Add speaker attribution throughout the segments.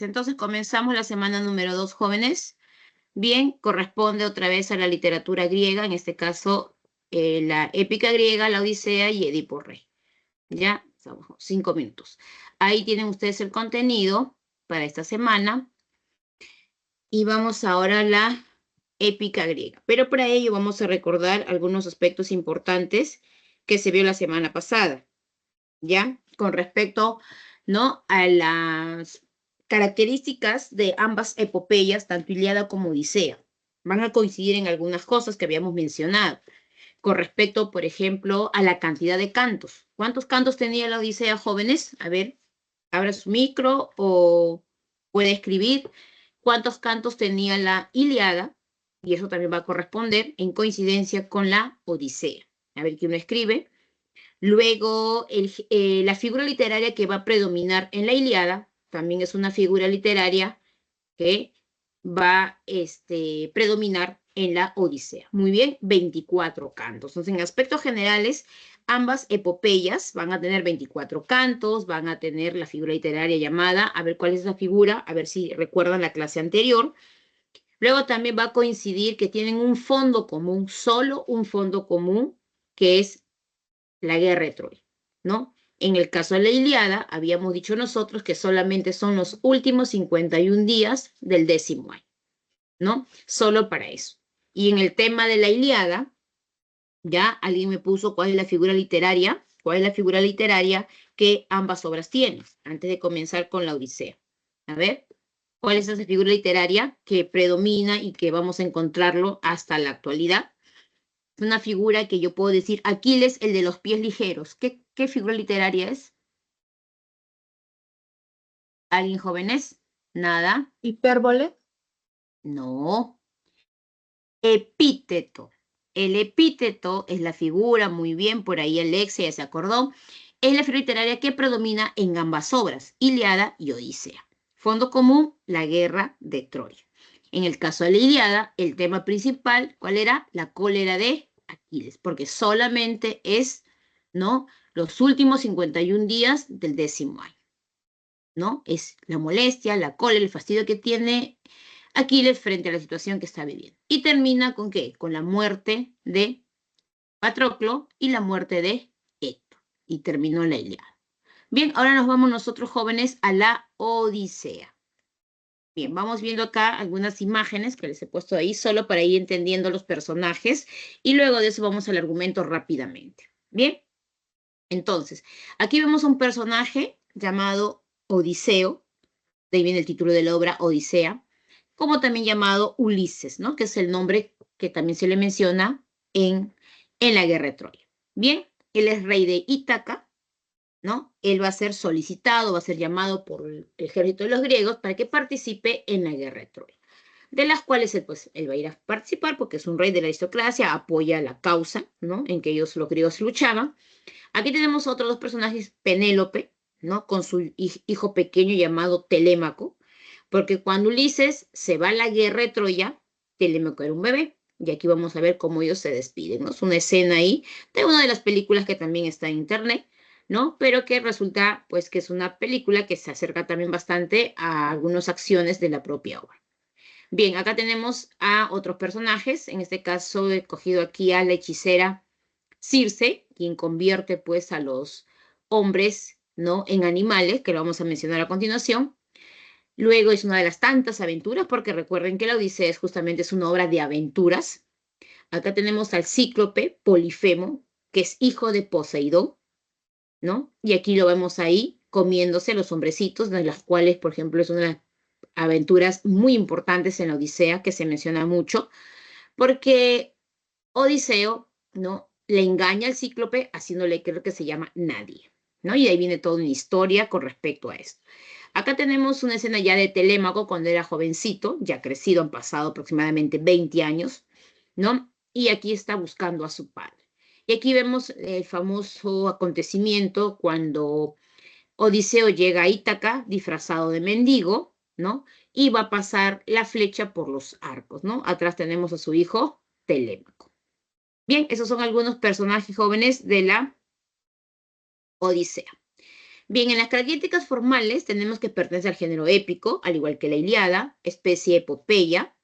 Speaker 1: Entonces comenzamos la semana número 2, jóvenes. Bien, corresponde otra vez a la literatura griega, en este caso la épica griega, la Odisea y Edipo Rey. Ya, estamos 5 minutos. Ahí tienen ustedes el contenido para esta semana. Y vamos ahora a la épica griega. Pero para ello vamos a recordar algunos aspectos importantes que se vio la semana pasada. ¿Ya? Con respecto, ¿no?, a las características de ambas epopeyas, tanto Ilíada como Odisea. Van a coincidir en algunas cosas que habíamos mencionado. Con respecto, por ejemplo, a la cantidad de cantos. ¿Cuántos cantos tenía la Odisea, jóvenes? A ver, abra su micro o puede escribir. ¿Cuántos cantos tenía la Ilíada? Y eso también va a corresponder en coincidencia con la Odisea. A ver, ¿quién lo escribe? Luego, la figura literaria que va a predominar en la Ilíada también es una figura literaria que va a predominar en la Odisea. Muy bien, 24 cantos. Entonces, en aspectos generales, ambas epopeyas van a tener 24 cantos, van a tener la figura literaria llamada, a ver cuál es esa figura, a ver si recuerdan la clase anterior. Luego también va a coincidir que tienen un fondo común, solo un fondo común, que es la guerra de Troya, ¿no? En el caso de la Ilíada, habíamos dicho nosotros que solamente son los últimos 51 días del 10º año, ¿no? Solo para eso. Y en el tema de la Ilíada, ya alguien me puso cuál es la figura literaria, que ambas obras tienen, antes de comenzar con la Odisea. A ver, ¿cuál es esa figura literaria que predomina y que vamos a encontrarlo hasta la actualidad? Una figura que yo puedo decir, Aquiles, el de los pies ligeros. ¿Qué figura literaria es? ¿Alguien jóvenes? Nada.
Speaker 2: Hipérbole.
Speaker 1: No. Epíteto. El epíteto es la figura, muy bien, por ahí Alexia ya se acordó, es la figura literaria que predomina en ambas obras, Ilíada y Odisea. Fondo común, la guerra de Troya. En el caso de la Ilíada, el tema principal, ¿cuál era? La cólera de Aquiles, porque solamente es, ¿no?, los últimos 51 días del 10º año, ¿no? Es la molestia, la cólera, el fastidio que tiene Aquiles frente a la situación que está viviendo. Y termina con ¿qué? Con la muerte de Patroclo y la muerte de Héctor. Y terminó la Ilíada. Bien, ahora nos vamos nosotros jóvenes a la Odisea. Bien, vamos viendo acá algunas imágenes que les he puesto ahí solo para ir entendiendo los personajes y luego de eso vamos al argumento rápidamente. Bien, entonces, aquí vemos un personaje llamado Odiseo, de ahí viene el título de la obra Odisea, como también llamado Ulises, ¿no?, que es el nombre que también se le menciona en la guerra de Troya. Bien, él es rey de Ítaca, ¿no? Él va a ser solicitado, va a ser llamado por el ejército de los griegos para que participe en la guerra de Troya, de las cuales él va a ir a participar porque es un rey de la aristocracia, apoya la causa, ¿no?, en que ellos, los griegos, luchaban. Aquí tenemos otros dos personajes, Penélope, ¿no?, con su hijo pequeño llamado Telémaco, porque cuando Ulises se va a la guerra de Troya, Telémaco era un bebé, y aquí vamos a ver cómo ellos se despiden, ¿no? Es una escena ahí de una de las películas que también está en internet, ¿no? Pero que resulta, pues, que es una película que se acerca también bastante a algunas acciones de la propia obra. Bien, acá tenemos a otros personajes, en este caso he cogido aquí a la hechicera Circe, quien convierte pues a los hombres, ¿no?, en animales, que lo vamos a mencionar a continuación. Luego es una de las tantas aventuras, porque recuerden que la Odisea justamente es una obra de aventuras. Acá tenemos al cíclope Polifemo, que es hijo de Poseidón, ¿no? Y aquí lo vemos ahí comiéndose a los hombrecitos, de las cuales, por ejemplo, es una de las aventuras muy importantes en la Odisea, que se menciona mucho, porque Odiseo, ¿no?, le engaña al cíclope haciéndole creer que se llama nadie, ¿no? Y ahí viene toda una historia con respecto a esto. Acá tenemos una escena ya de Telémaco cuando era jovencito, ya crecido, han pasado aproximadamente 20 años, ¿no? Y aquí está buscando a su padre. Y aquí vemos el famoso acontecimiento cuando Odiseo llega a Ítaca disfrazado de mendigo, ¿no? Y va a pasar la flecha por los arcos, ¿no? Atrás tenemos a su hijo Telémaco. Bien, esos son algunos personajes jóvenes de la Odisea. Bien, en las características formales tenemos que pertenece al género épico, al igual que la Ilíada, especie epopeya,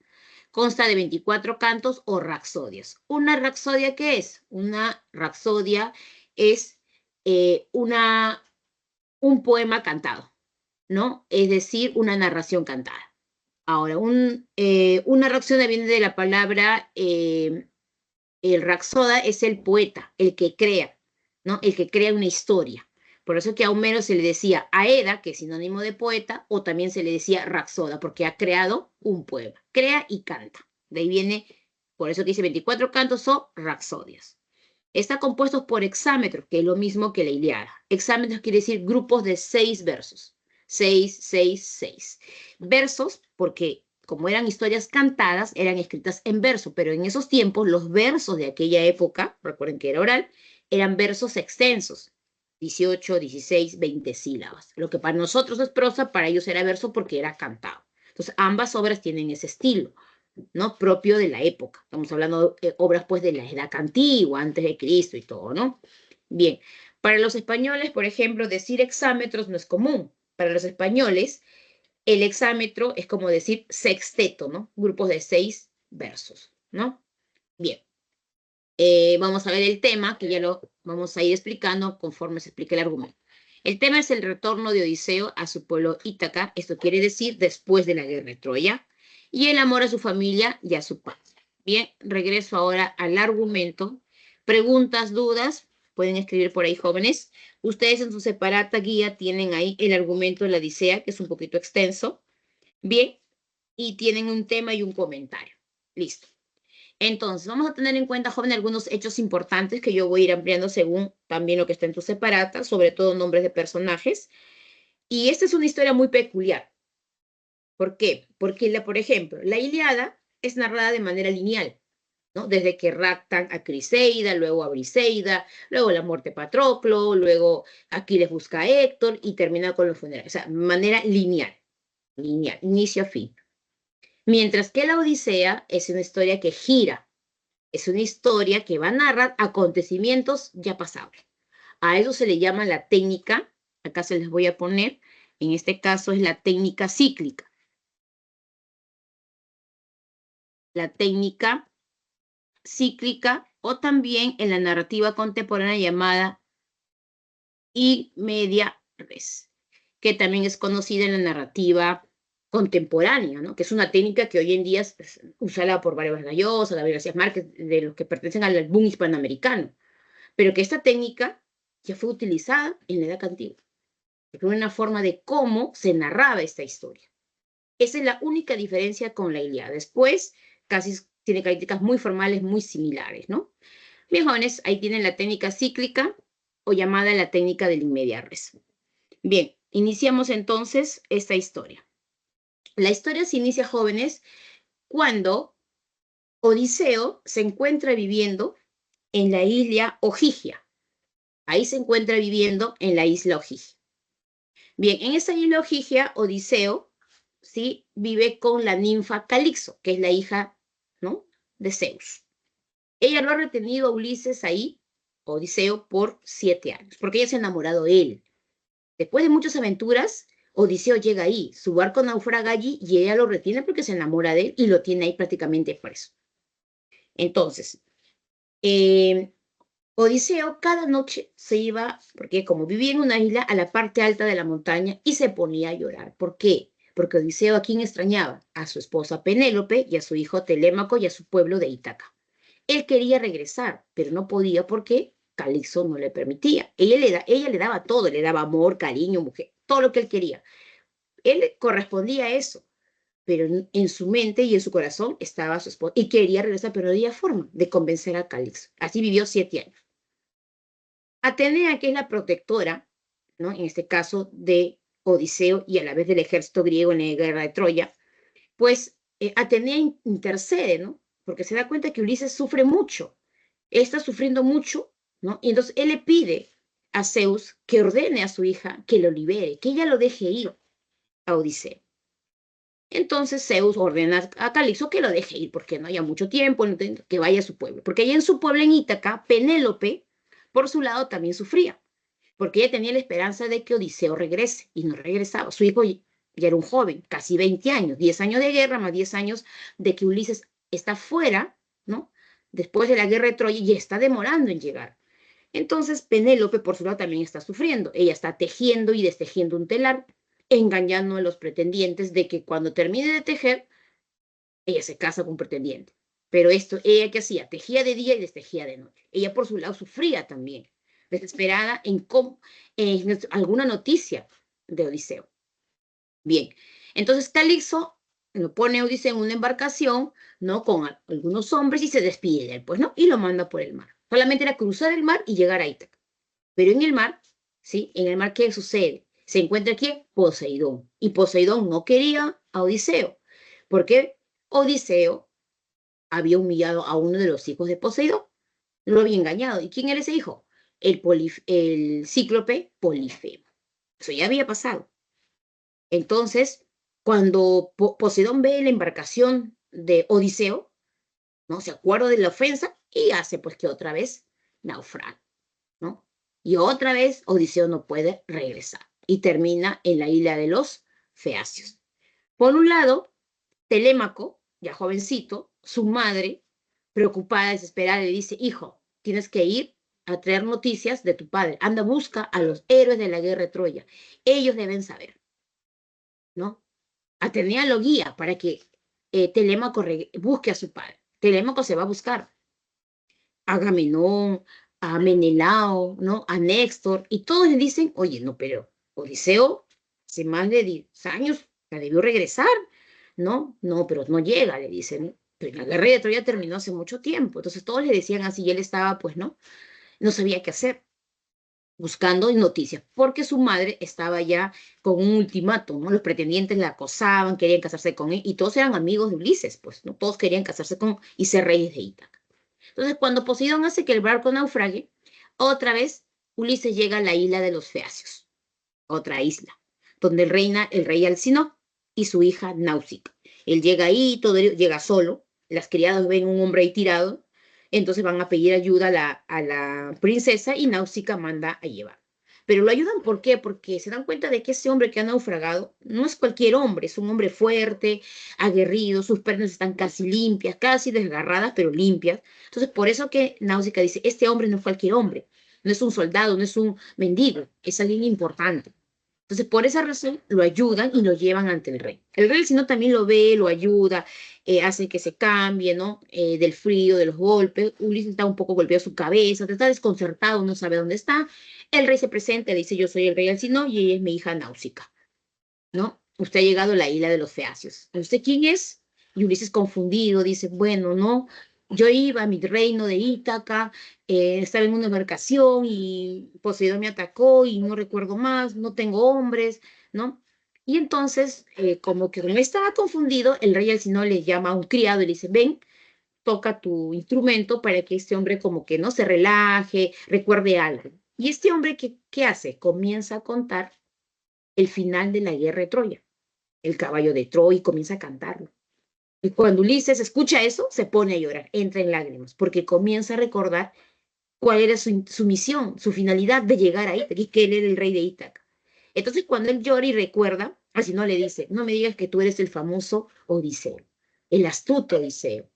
Speaker 1: consta de 24 cantos o rapsodias. ¿Una rapsodia qué es? Una rapsodia es un poema cantado, ¿no? Es decir, una narración cantada. Ahora, una rapsodia viene de la palabra, el rapsoda es el poeta, el que crea, ¿no? El que crea una historia. Por eso que a Homero se le decía Aeda, que es sinónimo de poeta, o también se le decía rapsoda, porque ha creado un poema. Crea y canta. De ahí viene, por eso que dice 24 cantos o rapsodias. Está compuesto por hexámetros, que es lo mismo que la Ilíada. Hexámetros quiere decir grupos de 6 versos. 6, 6, 6. Versos, porque como eran historias cantadas, eran escritas en verso, pero en esos tiempos los versos de aquella época, recuerden que era oral, eran versos extensos, 18, 16, 20 sílabas. Lo que para nosotros es prosa, para ellos era verso porque era cantado. Entonces, ambas obras tienen ese estilo, ¿no? Propio de la época. Estamos hablando de obras pues de la edad antigua, antes de Cristo y todo, ¿no? Bien, para los españoles, por ejemplo, decir hexámetros no es común. Para los españoles, el hexámetro es como decir sexteto, ¿no? Grupos de 6 versos, ¿no? Bien, vamos a ver el tema, que ya lo vamos a ir explicando conforme se explique el argumento. El tema es el retorno de Odiseo a su pueblo Ítaca, esto quiere decir después de la guerra de Troya, y el amor a su familia y a su padre. Bien, regreso ahora al argumento. Preguntas, dudas, pueden escribir por ahí, jóvenes. Ustedes en su separata guía tienen ahí el argumento de la Odisea, que es un poquito extenso. Bien, y tienen un tema y un comentario. Listo. Entonces, vamos a tener en cuenta, joven, algunos hechos importantes que yo voy a ir ampliando según también lo que está en tu separata, sobre todo nombres de personajes. Y esta es una historia muy peculiar. ¿Por qué? Porque, por ejemplo, la Ilíada es narrada de manera lineal, ¿no? Desde que raptan a Criseida, luego a Briseida, luego la muerte de Patroclo, luego Aquiles busca a Héctor y termina con los funerales. O sea, manera lineal, inicio a fin. Mientras que la Odisea es una historia que gira, es una historia que va a narrar acontecimientos ya pasados. A eso se le llama la técnica, acá se les voy a poner, en este caso es la técnica cíclica. La técnica cíclica o también en la narrativa contemporánea llamada y media res, que también es conocida en la narrativa contemporánea, ¿no? Que es una técnica que hoy en día es usada por Vargas Llosa, Gabriel García Márquez, de los que pertenecen al boom hispanoamericano, pero que esta técnica ya fue utilizada en la Edad Antigua, porque era una forma de cómo se narraba esta historia. Esa es la única diferencia con la Ilíada. Después, casi tiene características muy formales, muy similares, ¿no? Bien, jóvenes, ahí tienen la técnica cíclica o llamada la técnica del inmedia res. Bien, iniciamos entonces esta historia. La historia se inicia, jóvenes, cuando Odiseo se encuentra viviendo en la isla Ogygia. Ahí se encuentra viviendo en la isla Ogygia. Bien, en esa isla Ogygia, Odiseo, ¿sí? Vive con la ninfa Calixo, que es la hija, ¿no? De Zeus. Ella lo ha retenido a Ulises ahí, Odiseo, por 7 años, porque ella se ha enamorado de él. Después de muchas aventuras, Odiseo llega ahí, su barco naufraga allí y ella lo retiene porque se enamora de él y lo tiene ahí prácticamente preso. Entonces, Odiseo cada noche se iba, porque como vivía en una isla, a la parte alta de la montaña y se ponía a llorar. ¿Por qué? Porque Odiseo a quién extrañaba, a su esposa Penélope y a su hijo Telémaco y a su pueblo de Ítaca. Él quería regresar, pero no podía porque Calixto no le permitía. Ella le daba todo, le daba amor, cariño, mujer, todo lo que él quería. Él correspondía a eso, pero en su mente y en su corazón estaba su esposa y quería regresar, pero no había forma de convencer a Calixto. Así vivió 7 años. Atenea, que es la protectora, ¿no? En este caso de Odiseo y a la vez del ejército griego en la guerra de Troya, pues Atenea intercede, ¿no? Porque se da cuenta que Ulises sufre mucho, está sufriendo mucho, ¿no? Y entonces él le pide a Zeus que ordene a su hija que lo libere, que ella lo deje ir a Odiseo. Entonces Zeus ordena a Calixto que lo deje ir, porque no haya mucho tiempo, que vaya a su pueblo. Porque allá en su pueblo, en Ítaca, Penélope, por su lado, también sufría. porque ella tenía la esperanza de que Odiseo regrese, y no regresaba. Su hijo ya era un joven, casi 20 años, 10 años de guerra, más 10 años de que Ulises está fuera, ¿no? Después de la guerra de Troya, y está demorando en llegar. Entonces, Penélope, por su lado, también está sufriendo. Ella está tejiendo y destejiendo un telar, engañando a los pretendientes de que cuando termine de tejer, ella se casa con un pretendiente. Pero esto, ella qué hacía, tejía de día y destejía de noche. Ella por su lado sufría también, desesperada en alguna noticia de Odiseo. Bien, entonces Calixto lo pone a Odiseo en una embarcación, ¿no? Con algunos hombres y se despide de él, pues, ¿no? Y lo manda por el mar. Solamente era cruzar el mar y llegar a Ítaca. Pero en el mar, ¿sí? En el mar, ¿qué sucede? Se encuentra aquí Poseidón. Y Poseidón no quería a Odiseo, porque Odiseo había humillado a uno de los hijos de Poseidón, lo había engañado. ¿Y quién era ese hijo? El cíclope Polifemo. Eso ya había pasado. Entonces, cuando Poseidón ve la embarcación de Odiseo, ¿no? Se acuerda de la ofensa y hace pues que otra vez naufrague, ¿no? Y otra vez Odiseo no puede regresar y termina en la isla de los Feacios. Por un lado, Telémaco, ya jovencito, su madre, preocupada, desesperada, le dice, hijo, tienes que ir a traer noticias de tu padre. Anda, busca a los héroes de la guerra de Troya. Ellos deben saber, ¿no? Atenea lo guía para que Telémaco busque a su padre. Telémaco se va a buscar a Agamenón, a Menelao, ¿no? A Néstor, y todos le dicen, oye, no, pero Odiseo hace más de 10 años ya debió regresar, ¿no? No, pero no llega, le dicen. Pero la guerra de Troya terminó hace mucho tiempo. Entonces todos le decían así y él estaba, pues, ¿no? No sabía qué hacer, buscando noticias, porque su madre estaba ya con un ultimátum, ¿no? Los pretendientes la acosaban, querían casarse con él, y todos eran amigos de Ulises, pues, ¿no? Todos querían casarse con y ser reyes de Ítaca. Entonces, cuando Poseidón hace que el barco naufrague, otra vez Ulises llega a la isla de los Feacios, otra isla, donde reina el rey Alcinó y su hija Náusica. Él llega ahí, todo llega solo, las criadas ven un hombre ahí tirado, entonces van a pedir ayuda a la princesa y Náusica manda a llevar. Pero lo ayudan, ¿por qué? Porque se dan cuenta de que ese hombre que ha naufragado no es cualquier hombre, es un hombre fuerte, aguerrido, sus pernas están casi limpias, casi desgarradas, pero limpias. Entonces, por eso que Náusica dice, este hombre no es cualquier hombre, no es un soldado, no es un mendigo, es alguien importante. Entonces, por esa razón, lo ayudan y lo llevan ante el rey. El rey, si no, también lo ve, lo ayuda, hace que se cambie, ¿no? Del frío, de los golpes. Ulises está un poco golpeado su cabeza, está desconcertado, no sabe dónde está. El rey se presenta, le dice, yo soy el rey Alcinó y ella es mi hija Náusica, ¿no? Usted ha llegado a la isla de los Feacios. ¿Usted quién es? Y Ulises confundido dice, bueno, no, yo iba a mi reino de Ítaca, estaba en una embarcación y Poseidón me atacó y no recuerdo más, no tengo hombres, ¿no? Y entonces, como que como estaba confundido, el rey Alcinó le llama a un criado y le dice, ven, toca tu instrumento para que este hombre como que no se relaje, recuerde algo. Y este hombre, ¿qué hace? Comienza a contar el final de la guerra de Troya, el caballo de Troya, y comienza a cantarlo. Y cuando Ulises escucha eso, se pone a llorar, entra en lágrimas, porque comienza a recordar cuál era su misión, su finalidad de llegar a Ítaca, y que él era el rey de Ítaca. Entonces, cuando él llora y recuerda, así no le dice, no me digas que tú eres el famoso Odiseo, el astuto Odiseo.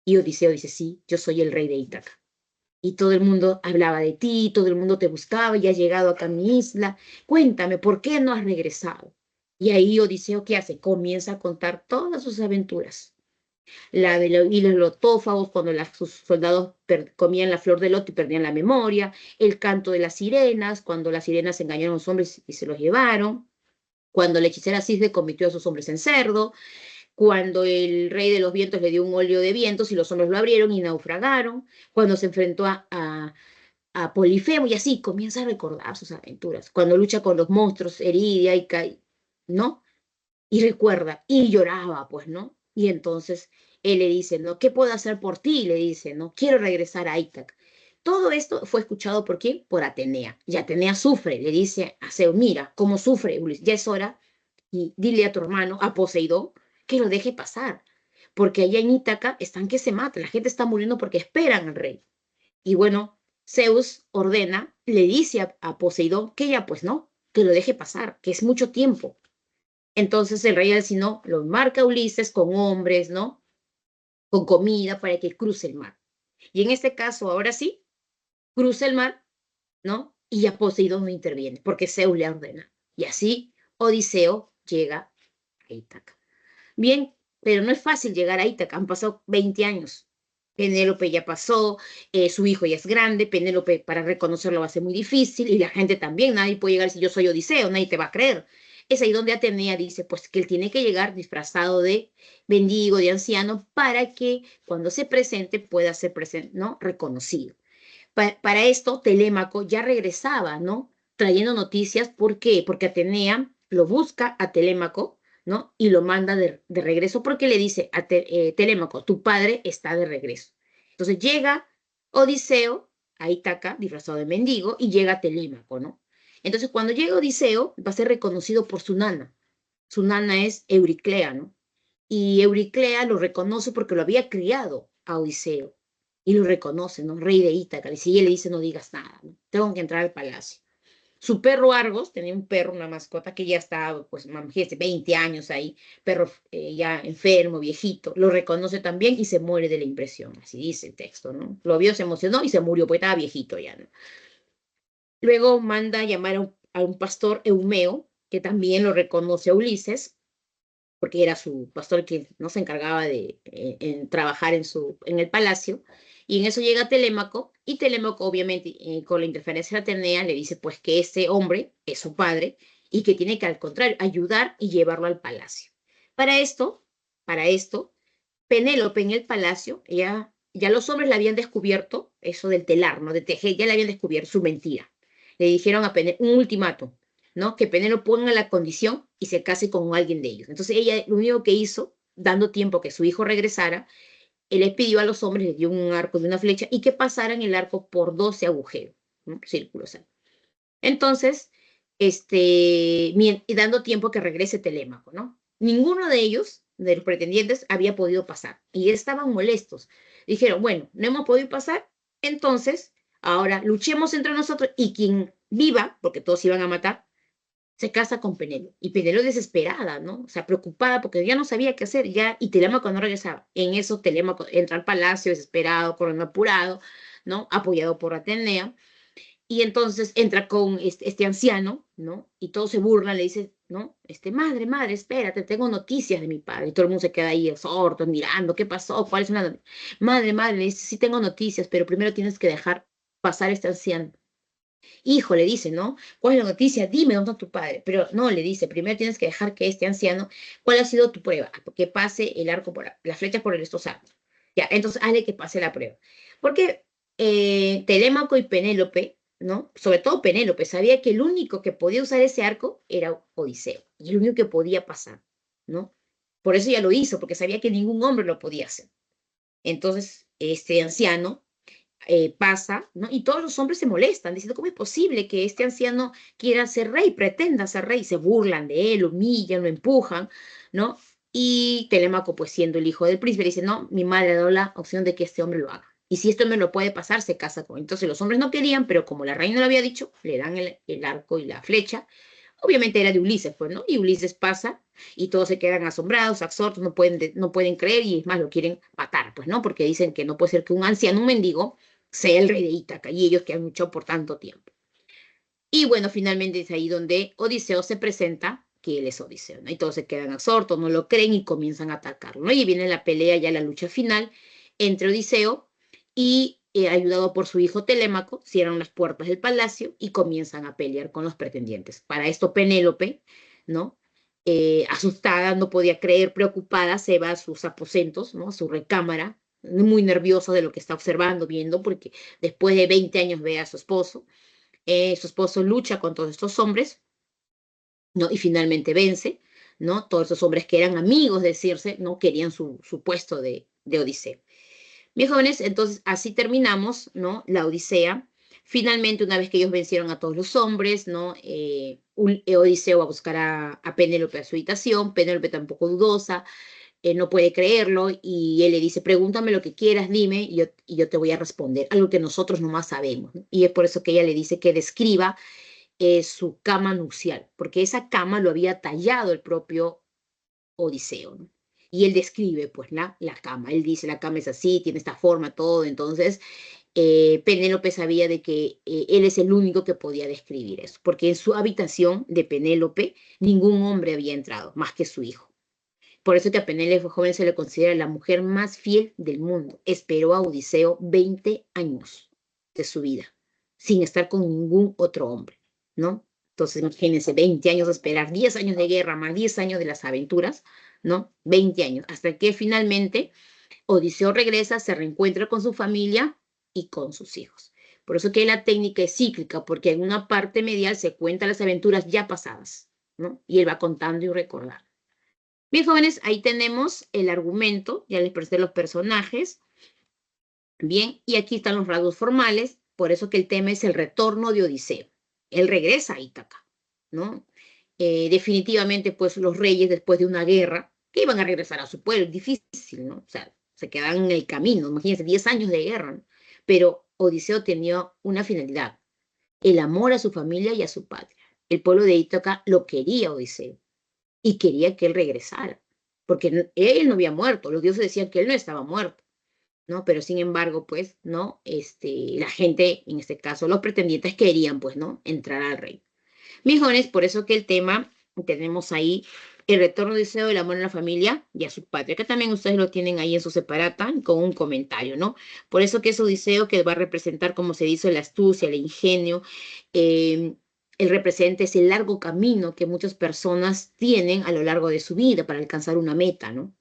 Speaker 1: Y Odiseo dice, sí, yo soy el rey de Ítaca. Y todo el mundo hablaba de ti, todo el mundo te buscaba y has llegado acá a mi isla. Cuéntame, ¿por qué no has regresado? Y ahí Odiseo, ¿qué hace? Comienza a contar todas sus aventuras. La de y los lotófagos, cuando sus soldados comían la flor de loto y perdían la memoria. El canto de las sirenas, cuando las sirenas engañaron a los hombres y se los llevaron. Cuando la hechicera Cisne convirtió a sus hombres en cerdo. Cuando el rey de los vientos le dio un óleo de vientos y los hombres lo abrieron y naufragaron. Cuando se enfrentó a Polifemo y así comienza a recordar sus aventuras. Cuando lucha con los monstruos, Eridia y Kai, ¿no? Y recuerda, y lloraba, pues, ¿no? Y entonces él le dice, ¿no? ¿Qué puedo hacer por ti? Le dice, ¿no? Quiero regresar a Ítaca. Todo esto fue escuchado por quién? Por Atenea. Y Atenea sufre, le dice a Zeus, mira, cómo sufre Ulises, ya es hora, y dile a tu hermano, a Poseidón, que lo deje pasar. Porque allá en Ítaca están que se matan, la gente está muriendo porque esperan al rey. Y bueno, Zeus ordena le dice a Poseidón que ya pues no, que lo deje pasar, que es mucho tiempo. Entonces el rey Alcinón lo marca a Ulises con hombres, ¿no? Con comida para que cruce el mar. Y en este caso, ahora sí, cruza el mar, ¿no? Y ya Poseidón no interviene, porque Zeus le ordena. Y así Odiseo llega a Ítaca. Bien, pero no es fácil llegar a Ítaca, han pasado 20 años. Penélope ya pasó, su hijo ya es grande, Penélope para reconocerlo va a ser muy difícil, y la gente también, nadie puede llegar y decir yo soy Odiseo, nadie te va a creer. Es ahí donde Atenea dice pues que él tiene que llegar disfrazado de mendigo, de anciano, para que cuando se presente pueda ser ¿no? reconocido. Para esto, Telémaco ya regresaba, ¿no? Trayendo noticias. ¿Por qué? Porque Atenea lo busca a Telémaco, ¿no? Y lo manda de regreso porque le dice a Telémaco, tu padre está de regreso. Entonces llega Odiseo a Ítaca, disfrazado de mendigo, y llega Telémaco, ¿no? Entonces cuando llega Odiseo, va a ser reconocido por su nana. Su nana es Euriclea, ¿no? Y Euriclea lo reconoce porque lo había criado a Odiseo. Y lo reconoce, ¿no? Rey de Ítaca. Y ella le dice, no digas nada, ¿no? Tengo que entrar al palacio. Su perro Argos, tenía un perro, una mascota que ya estaba, pues, imagínese, 20 años ahí, perro ya enfermo, viejito, lo reconoce también y se muere de la impresión, así dice el texto, ¿no? Lo vio, se emocionó y se murió, porque estaba viejito ya, ¿no? Luego manda a llamar a un pastor Eumeo, que también lo reconoce a Ulises, porque era su pastor que no se encargaba de en trabajar en el palacio, y en eso llega Telémaco, y Telémaco obviamente con la interferencia de Atenea le dice pues que ese hombre es su padre, y que tiene que al contrario ayudar y llevarlo al palacio. Para esto, para esto, Penélope en el palacio, ya los hombres le habían descubierto eso del telar, ¿no? De tejer, ya le habían descubierto su mentira. Le dijeron a Penélope un ultimátum, ¿no? Que Penélope ponga la condición y se case con alguien de ellos. Entonces ella lo único que hizo, dando tiempo que su hijo regresara, él les pidió a los hombres, les dio un arco de una flecha y que pasaran el arco por 12 agujeros, ¿no? Círculos. Entonces, y dando tiempo que regrese Telémaco, ¿no? Ninguno de ellos, de los pretendientes, había podido pasar y estaban molestos. Dijeron, bueno, no hemos podido pasar, entonces ahora luchemos entre nosotros y quien viva, porque todos iban a matar, se casa con Penélope. Y Penélope desesperada, ¿no? O sea, preocupada porque ya no sabía qué hacer, ya, y Telémaco no regresaba. En eso Telémaco entra al palacio desesperado, corriendo apurado, ¿no? Apoyado por Atenea. Y entonces entra con este anciano, ¿no? Y todos se burlan, le dice, ¿no? Madre, madre, espérate, tengo noticias de mi padre. Y todo el mundo se queda ahí sordo, mirando, ¿qué pasó? ¿Cuál es una Madre, madre, le dice, sí tengo noticias, pero primero tienes que dejar pasar a este anciano. Hijo, le dice, ¿no? ¿Cuál es la noticia? Dime dónde está tu padre. Pero no, le dice, primero tienes que dejar que este anciano, ¿cuál ha sido tu prueba? Que pase el arco por las flechas por estos arcos. Ya, entonces hazle que pase la prueba. Porque Telémaco y Penélope, ¿no? Sobre todo Penélope, sabía que el único que podía usar ese arco era Odiseo, y el único que podía pasar, ¿no? Por eso ya lo hizo, porque sabía que ningún hombre lo podía hacer. Entonces, este anciano pasa, ¿no? Y todos los hombres se molestan, diciendo, ¿cómo es posible que este anciano quiera ser rey, pretenda ser rey? Se burlan de él, lo humillan, lo empujan, ¿no? Y Telémaco, pues siendo el hijo del príncipe, dice, no, mi madre ha dado la opción de que este hombre lo haga. Y si esto me lo puede pasar, se casa con él. Entonces los hombres no querían, pero como la reina lo había dicho, le dan el arco y la flecha. Obviamente era de Ulises, pues, ¿no? Y Ulises pasa y todos se quedan asombrados, absortos, no pueden creer y es más, lo quieren matar, pues, ¿no? Porque dicen que no puede ser que un anciano, un mendigo, sea el rey de Ítaca y ellos que han luchado por tanto tiempo. Y bueno, finalmente es ahí donde Odiseo se presenta, que él es Odiseo, ¿no? Y todos se quedan absortos, no lo creen y comienzan a atacarlo, ¿no? Y viene la pelea, ya la lucha final entre Odiseo y, ayudado por su hijo Telémaco, cierran las puertas del palacio y comienzan a pelear con los pretendientes. Para esto Penélope, ¿no? Asustada, no podía creer, preocupada, se va a sus aposentos, ¿no? A su recámara, muy nerviosa de lo que está observando, viendo, porque después de 20 años ve a su esposo lucha con todos estos hombres, ¿no? Y finalmente vence, ¿no? Todos esos hombres que eran amigos de Circe, ¿no? Querían su puesto de Odiseo. Mis jóvenes, entonces así terminamos, ¿no? La Odisea. Finalmente, una vez que ellos vencieron a todos los hombres, ¿no? Odiseo va a buscar a Penélope a su habitación, Penélope tampoco dudosa, no puede creerlo y él le dice, pregúntame lo que quieras, dime, y yo te voy a responder, algo que nosotros nomás sabemos, ¿no? Y es por eso que ella le dice que describa su cama nupcial, porque esa cama lo había tallado el propio Odiseo, ¿no? Y él describe, pues, la cama. Él dice, la cama es así, tiene esta forma, todo. Entonces, Penélope sabía de que él es el único que podía describir eso, porque en su habitación de Penélope ningún hombre había entrado, más que su hijo. Por eso que a Penélope joven se le considera la mujer más fiel del mundo. Esperó a Odiseo 20 años de su vida, sin estar con ningún otro hombre, ¿no? Entonces, imagínense, 20 años de esperar, 10 años de guerra, más 10 años de las aventuras, ¿no? 20 años, hasta que finalmente Odiseo regresa, se reencuentra con su familia y con sus hijos. Por eso que la técnica es cíclica, porque en una parte medial se cuentan las aventuras ya pasadas, ¿no? Y él va contando y recordando. Bien, jóvenes, ahí tenemos el argumento, ya les presenté los personajes. Bien, y aquí están los rasgos formales, por eso que el tema es el retorno de Odiseo. Él regresa a Ítaca, ¿no? Definitivamente, pues los reyes después de una guerra, que iban a regresar a su pueblo, difícil, ¿no? O sea, se quedan en el camino, imagínense, 10 años de guerra, ¿no? Pero Odiseo tenía una finalidad, el amor a su familia y a su patria. El pueblo de Ítaca lo quería Odiseo y quería que él regresara, porque él no había muerto, los dioses decían que él no estaba muerto, ¿no? Pero sin embargo, pues, ¿no? La gente, en este caso, los pretendientes querían, pues, ¿no? Entrar al rey. Mis jóvenes, por eso que el tema, tenemos ahí el retorno de Odiseo del amor a la familia y a su patria, que también ustedes lo tienen ahí en su separata con un comentario, ¿no? Por eso que es Odiseo que va a representar, como se dice, la astucia, el ingenio, eh, él representa ese largo camino que muchas personas tienen a lo largo de su vida para alcanzar una meta, ¿no?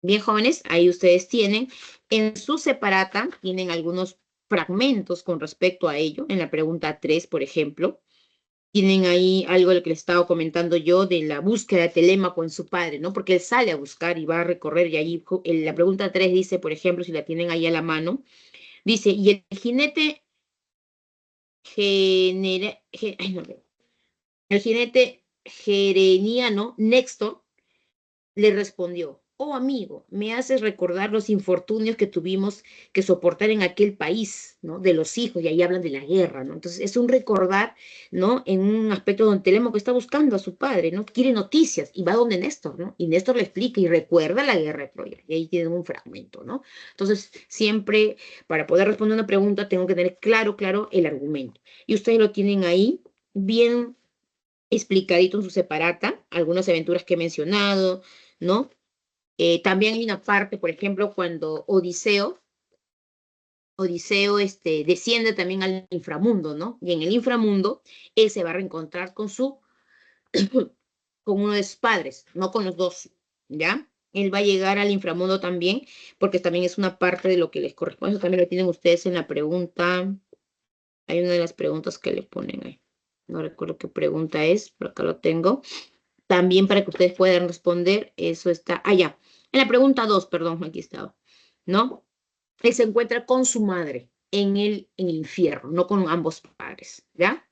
Speaker 1: Bien, jóvenes, ahí ustedes tienen en su separata, tienen algunos fragmentos con respecto a ello. En la pregunta 3, por ejemplo, tienen ahí algo de lo que les estaba comentando yo de la búsqueda de Telémaco en su padre, ¿no? Porque él sale a buscar y va a recorrer, y ahí en la pregunta 3 dice, por ejemplo, si la tienen ahí a la mano, dice, y el jinete ay, no, el jinete gereniano, Néstor, le respondió, oh amigo, me haces recordar los infortunios que tuvimos que soportar en aquel país, ¿no? De los hijos, y ahí hablan de la guerra, ¿no? Entonces es un recordar, ¿no? En un aspecto donde Telémaco está buscando a su padre, ¿no? Quiere noticias y va donde Néstor, ¿no? Y Néstor le explica y recuerda la guerra de Troya, y ahí tienen un fragmento, ¿no? Entonces siempre para poder responder una pregunta tengo que tener claro el argumento. Y ustedes lo tienen ahí bien explicadito en su separata, algunas aventuras que he mencionado, ¿no? También hay una parte, por ejemplo, cuando Odiseo desciende también al inframundo, ¿no? Y en el inframundo, él se va a reencontrar con con uno de sus padres, no con los dos, ¿ya? Él va a llegar al inframundo también, porque también es una parte de lo que les corresponde. Eso también lo tienen ustedes en la pregunta. Hay una de las preguntas que le ponen ahí. No recuerdo qué pregunta es, pero acá lo tengo. También para que ustedes puedan responder, eso está allá. En la pregunta 2, perdón, aquí estaba, ¿no? Él se encuentra con su madre en el infierno, no con ambos padres, ¿ya?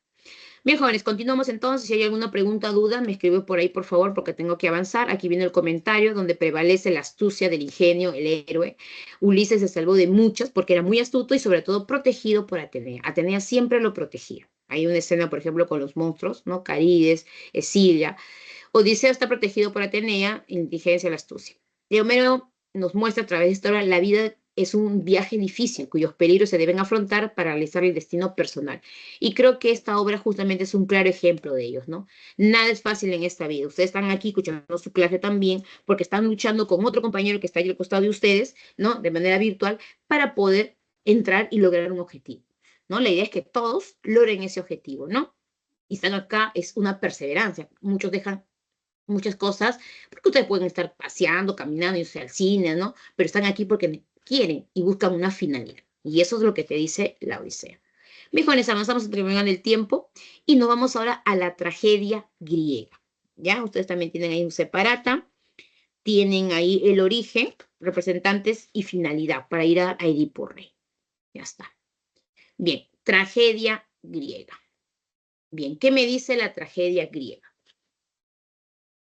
Speaker 1: Bien, jóvenes, continuamos entonces. Si hay alguna pregunta o duda, me escribe por ahí, por favor, porque tengo que avanzar. Aquí viene el comentario donde prevalece la astucia del ingenio, el héroe. Ulises se salvó de muchas porque era muy astuto y sobre todo protegido por Atenea. Atenea siempre lo protegía. Hay una escena, por ejemplo, con los monstruos, ¿no? Carides, Escilia. Odiseo está protegido por Atenea, inteligencia y la astucia. Y Homero nos muestra a través de esta obra la vida es un viaje difícil cuyos peligros se deben afrontar para realizar el destino personal. Y creo que esta obra justamente es un claro ejemplo de ellos, ¿no? Nada es fácil en esta vida. Ustedes están aquí escuchando su clase también porque están luchando con otro compañero que está ahí al costado de ustedes, ¿no? De manera virtual para poder entrar y lograr un objetivo, ¿no? La idea es que todos logren ese objetivo, ¿no? Y están acá, es una perseverancia. Muchos dejan muchas cosas, porque ustedes pueden estar paseando, caminando, irse al cine, ¿no? Pero están aquí porque quieren y buscan una finalidad. Y eso es lo que te dice la Odisea. Mis jóvenes, avanzamos a terminar el tiempo y nos vamos ahora a la tragedia griega. ¿Ya? Ustedes también tienen ahí un separata, tienen ahí el origen, representantes y finalidad para ir a Edipo Rey. Ya está. Bien, tragedia griega. Bien, ¿qué me dice la tragedia griega?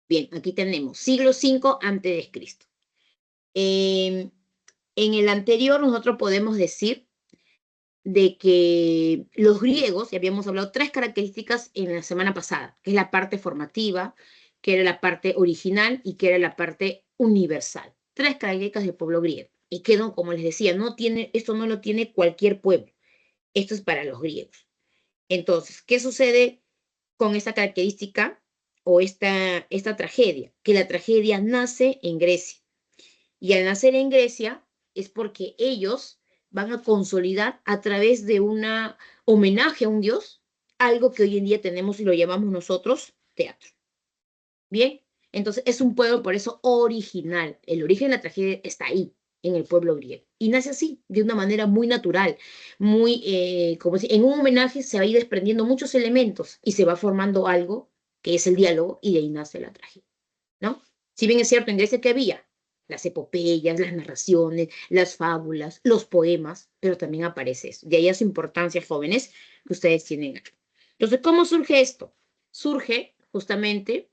Speaker 1: Bien, aquí tenemos siglo V antes de Cristo. En el anterior nosotros podemos decir de que los griegos, y habíamos hablado tres características en la semana pasada, que es la parte formativa, que era la parte original y que era la parte universal. Tres características del pueblo griego. Y que no, como les decía, esto no lo tiene cualquier pueblo. Esto es para los griegos. Entonces, ¿qué sucede con esta característica o esta tragedia? Que la tragedia nace en Grecia. Y al nacer en Grecia es porque ellos van a consolidar a través de un homenaje a un dios, algo que hoy en día tenemos y lo llamamos nosotros teatro. Bien, entonces es un pueblo por eso original. El origen de la tragedia está ahí, en el pueblo griego. Y nace así, de una manera muy natural, muy, como si en un homenaje se va a ir desprendiendo muchos elementos y se va formando algo que es el diálogo y de ahí nace la tragedia, ¿no? Si bien es cierto, en Grecia que había las epopeyas, las narraciones, las fábulas, los poemas, pero también aparece eso. De ahí a su importancia, jóvenes, que ustedes tienen acá. Entonces, ¿cómo surge esto? Surge justamente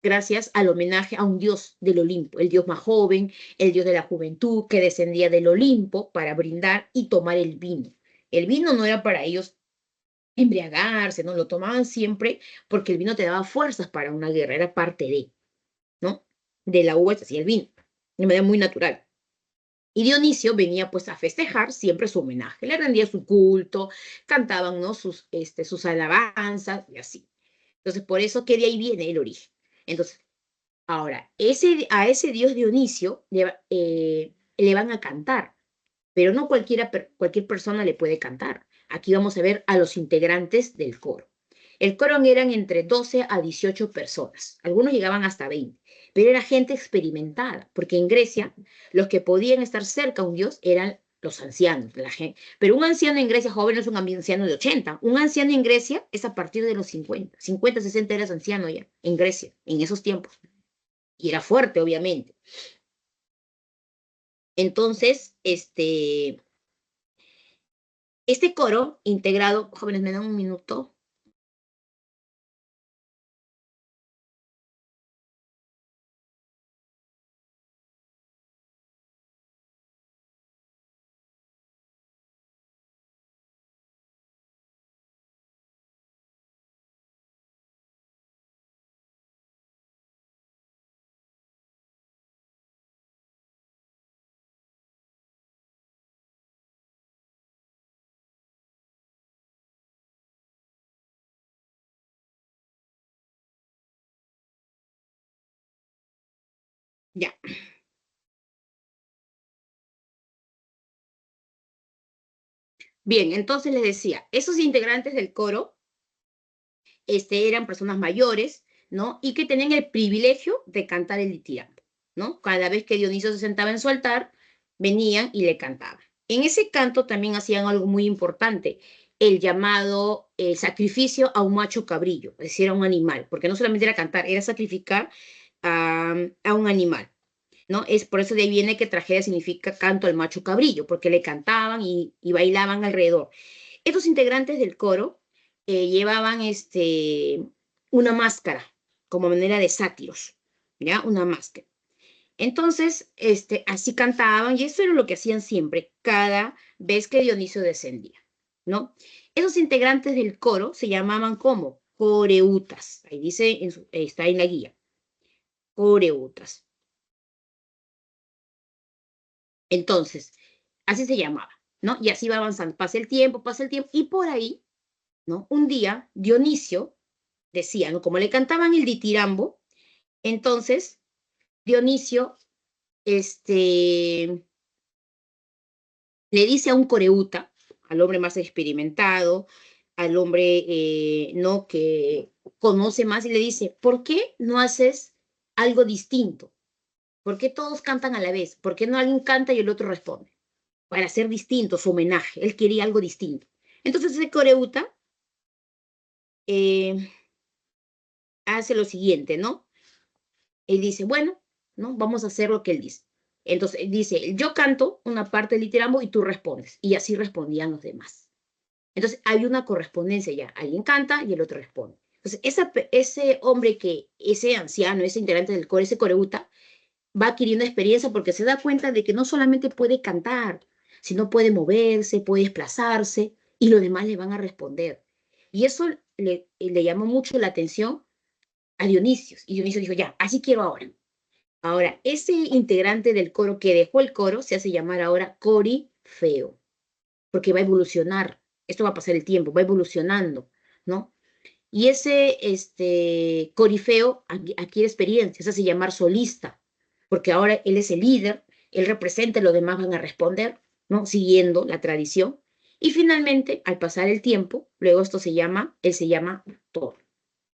Speaker 1: gracias al homenaje a un dios del Olimpo, el dios más joven, el dios de la juventud, que descendía del Olimpo para brindar y tomar el vino. El vino no era para ellos embriagarse, no lo tomaban siempre porque el vino te daba fuerzas para una guerra, era parte de, ¿no? De la uva se hacía el vino, de manera muy natural. Y Dionisio venía pues a festejar siempre su homenaje, le rendía su culto, cantaban, ¿no? sus alabanzas y así. Entonces, por eso que de ahí viene el origen. Entonces, ahora, a ese dios Dionisio le van a cantar, pero no cualquier persona le puede cantar. Aquí vamos a ver a los integrantes del coro. El coro eran entre 12 a 18 personas, algunos llegaban hasta 20, pero era gente experimentada, porque en Grecia los que podían estar cerca a un dios eran los ancianos, la gente. Pero un anciano en Grecia joven no es un anciano de 80, un anciano en Grecia es a partir de los 50, 60 eras anciano ya, en Grecia, en esos tiempos, y era fuerte, obviamente. Entonces, este coro integrado, jóvenes, me dan un minuto. Ya. Bien, entonces les decía, esos integrantes del coro eran personas mayores, ¿no? Y que tenían el privilegio de cantar el ditirambо, ¿no? Cada vez que Dioniso se sentaba en su altar, venían y le cantaban. En ese canto también hacían algo muy importante, el llamado sacrificio a un macho cabrillo, es decir, a un animal, porque no solamente era cantar, era sacrificar a un animal, ¿no? Es por eso de ahí viene que tragedia significa canto al macho cabrillo, porque le cantaban y bailaban alrededor. Estos integrantes del coro llevaban una máscara como manera de sátiros, ¿ya? Una máscara. Entonces, así cantaban y eso era lo que hacían siempre, cada vez que Dionisio descendía, ¿no? Esos integrantes del coro se llamaban como coreutas, ahí dice, está en la guía, coreutas. Entonces, así se llamaba, ¿no? Y así va avanzando, pasa el tiempo, y por ahí, ¿no? Un día, Dionisio decía, ¿no? Como le cantaban el ditirambo, entonces Dionisio, le dice a un coreuta, al hombre más experimentado, al hombre, ¿no? Que conoce más y le dice, ¿por qué no haces algo distinto? ¿Por qué todos cantan a la vez? ¿Por qué no alguien canta y el otro responde? Para hacer distinto su homenaje. Él quería algo distinto. Entonces ese coreuta eh, hace lo siguiente, ¿no? Él dice, bueno, ¿no? Vamos a hacer lo que él dice. Entonces él dice, yo canto una parte del literambo y tú respondes. Y así respondían los demás. Entonces hay una correspondencia ya. Alguien canta y el otro responde. Entonces ese hombre ese anciano, ese integrante del coro, ese coreuta, va adquiriendo experiencia porque se da cuenta de que no solamente puede cantar, sino puede moverse, puede desplazarse y los demás le van a responder. Y eso le llamó mucho la atención a Dionisio. Y Dionisio dijo, ya, así quiero ahora. Ahora, ese integrante del coro que dejó el coro se hace llamar ahora corifeo, porque va a evolucionar. Esto va a pasar el tiempo, va evolucionando, ¿no? Y ese corifeo adquiere experiencia, se hace llamar solista, porque ahora él es el líder, él representa y los demás van a responder, ¿no? Siguiendo la tradición. Y finalmente, al pasar el tiempo, luego él se llama actor,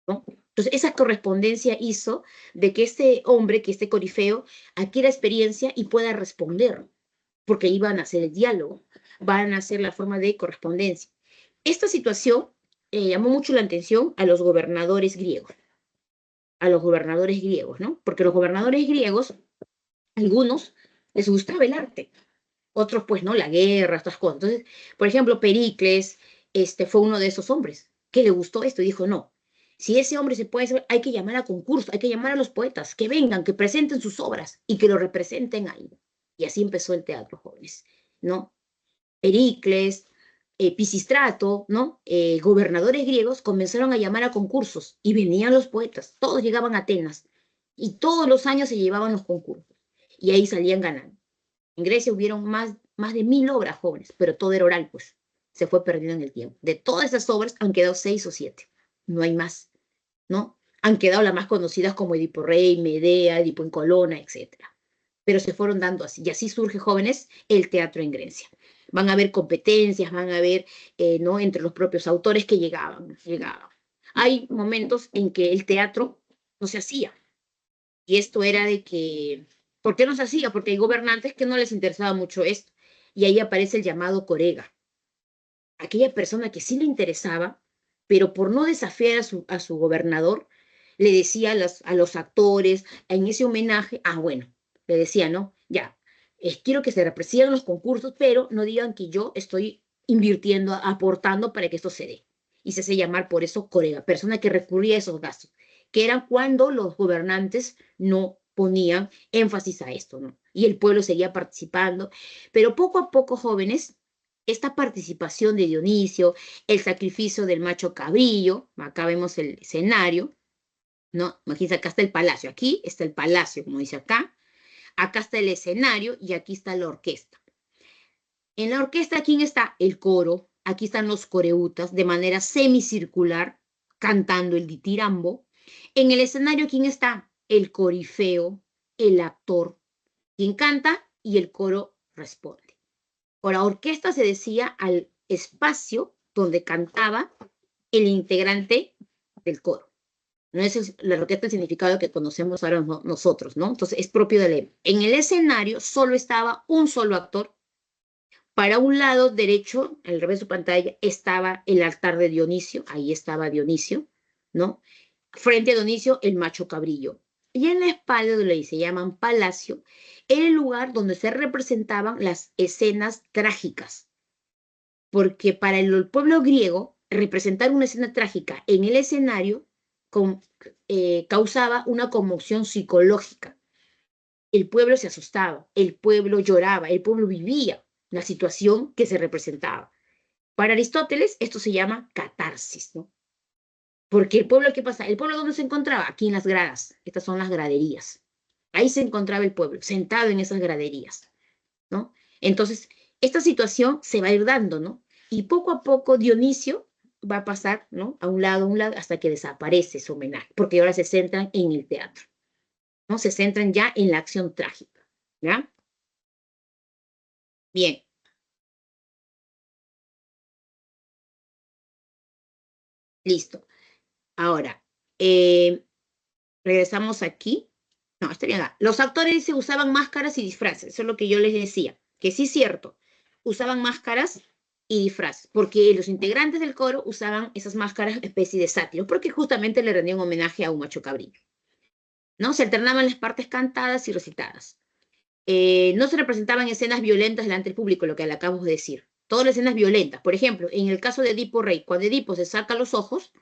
Speaker 1: ¿no? Entonces, esa correspondencia hizo de que este hombre, que este corifeo, adquiera experiencia y pueda responder, porque ahí van a hacer el diálogo, van a hacer la forma de correspondencia. Esta situación llamó mucho la atención a los gobernadores griegos, ¿no? Porque los gobernadores griegos, algunos les gustaba el arte, otros pues no, la guerra, estas cosas. Entonces, por ejemplo, Pericles fue uno de esos hombres que le gustó esto y dijo, no, si ese hombre se puede hacer, hay que llamar a concursos, hay que llamar a los poetas, que vengan, que presenten sus obras y que lo representen ahí. Y así empezó el teatro, jóvenes, ¿no? Pericles, Pisístrato, ¿no? Gobernadores griegos comenzaron a llamar a concursos y venían los poetas, todos llegaban a Atenas y todos los años se llevaban los concursos y ahí salían ganando. En Grecia hubieron más de 1000 obras jóvenes, pero todo era oral, pues se fue perdiendo en el tiempo. De todas esas obras han quedado 6 o 7, no hay más, ¿no? Han quedado las más conocidas como Edipo Rey, Medea, Edipo en Colona, etcétera. Pero se fueron dando así, y así surge, jóvenes, el teatro en Grecia. Van a haber competencias, van a haber, ¿no? Entre los propios autores que llegaban. Hay momentos en que el teatro no se hacía, y esto era de que, ¿por qué no se hacía? Porque hay gobernantes que no les interesaba mucho esto, y ahí aparece el llamado corega, aquella persona que sí le interesaba, pero por no desafiar a su gobernador, le decía a los actores en ese homenaje, bueno, le decía, ¿no? Ya, quiero que se representen los concursos, pero no digan que yo estoy invirtiendo, aportando para que esto se dé. Y se hace llamar por eso corega, persona que recurría a esos gastos, que eran cuando los gobernantes no ponían énfasis a esto, ¿no? Y el pueblo seguía participando, pero poco a poco, jóvenes, esta participación de Dionisio, el sacrificio del macho cabrillo, acá vemos el escenario, ¿no? Imagínense, acá está el palacio, aquí está el palacio, como dice acá está el escenario y aquí está la orquesta. En la orquesta, ¿quién está? El coro, aquí están los coreutas de manera semicircular, cantando el ditirambo. En el escenario, ¿quién está? El corifeo, el actor, quien canta y el coro responde. Ahora, orquesta se decía al espacio donde cantaba el integrante del coro. No es la orquesta el significado que conocemos ahora nosotros, ¿no? Entonces es propio de él. En el escenario solo estaba un solo actor. Para un lado derecho, al revés de su pantalla, estaba el altar de Dionisio, ahí estaba Dionisio, ¿no? Frente a Dionisio, el macho cabrillo. Y en la espalda, donde se llaman palacio, era el lugar donde se representaban las escenas trágicas. Porque para el pueblo griego, representar una escena trágica en el escenario causaba una conmoción psicológica. El pueblo se asustaba, el pueblo lloraba, el pueblo vivía la situación que se representaba. Para Aristóteles, esto se llama catarsis, ¿no? Porque el pueblo, ¿qué pasa? ¿El pueblo dónde se encontraba? Aquí en las gradas. Estas son las graderías. Ahí se encontraba el pueblo, sentado en esas graderías, ¿no? Entonces, esta situación se va a ir dando, ¿no? Y poco a poco Dionisio va a pasar, ¿no? A un lado, hasta que desaparece su homenaje, porque ahora se centran en el teatro, ¿no? Se centran ya en la acción trágica, ¿ya? Bien, listo. Ahora, regresamos aquí. No, está bien acá. Los actores se usaban máscaras y disfraces, eso es lo que yo les decía, que sí es cierto, usaban máscaras y disfraces, porque los integrantes del coro usaban esas máscaras especie de sátiros, porque justamente le rendían homenaje a un macho cabrillo, ¿no? Se alternaban las partes cantadas y recitadas. No se representaban escenas violentas delante del público, lo que le acabo de decir. Todas las escenas violentas. Por ejemplo, en el caso de Edipo Rey, cuando Edipo se saca los ojos,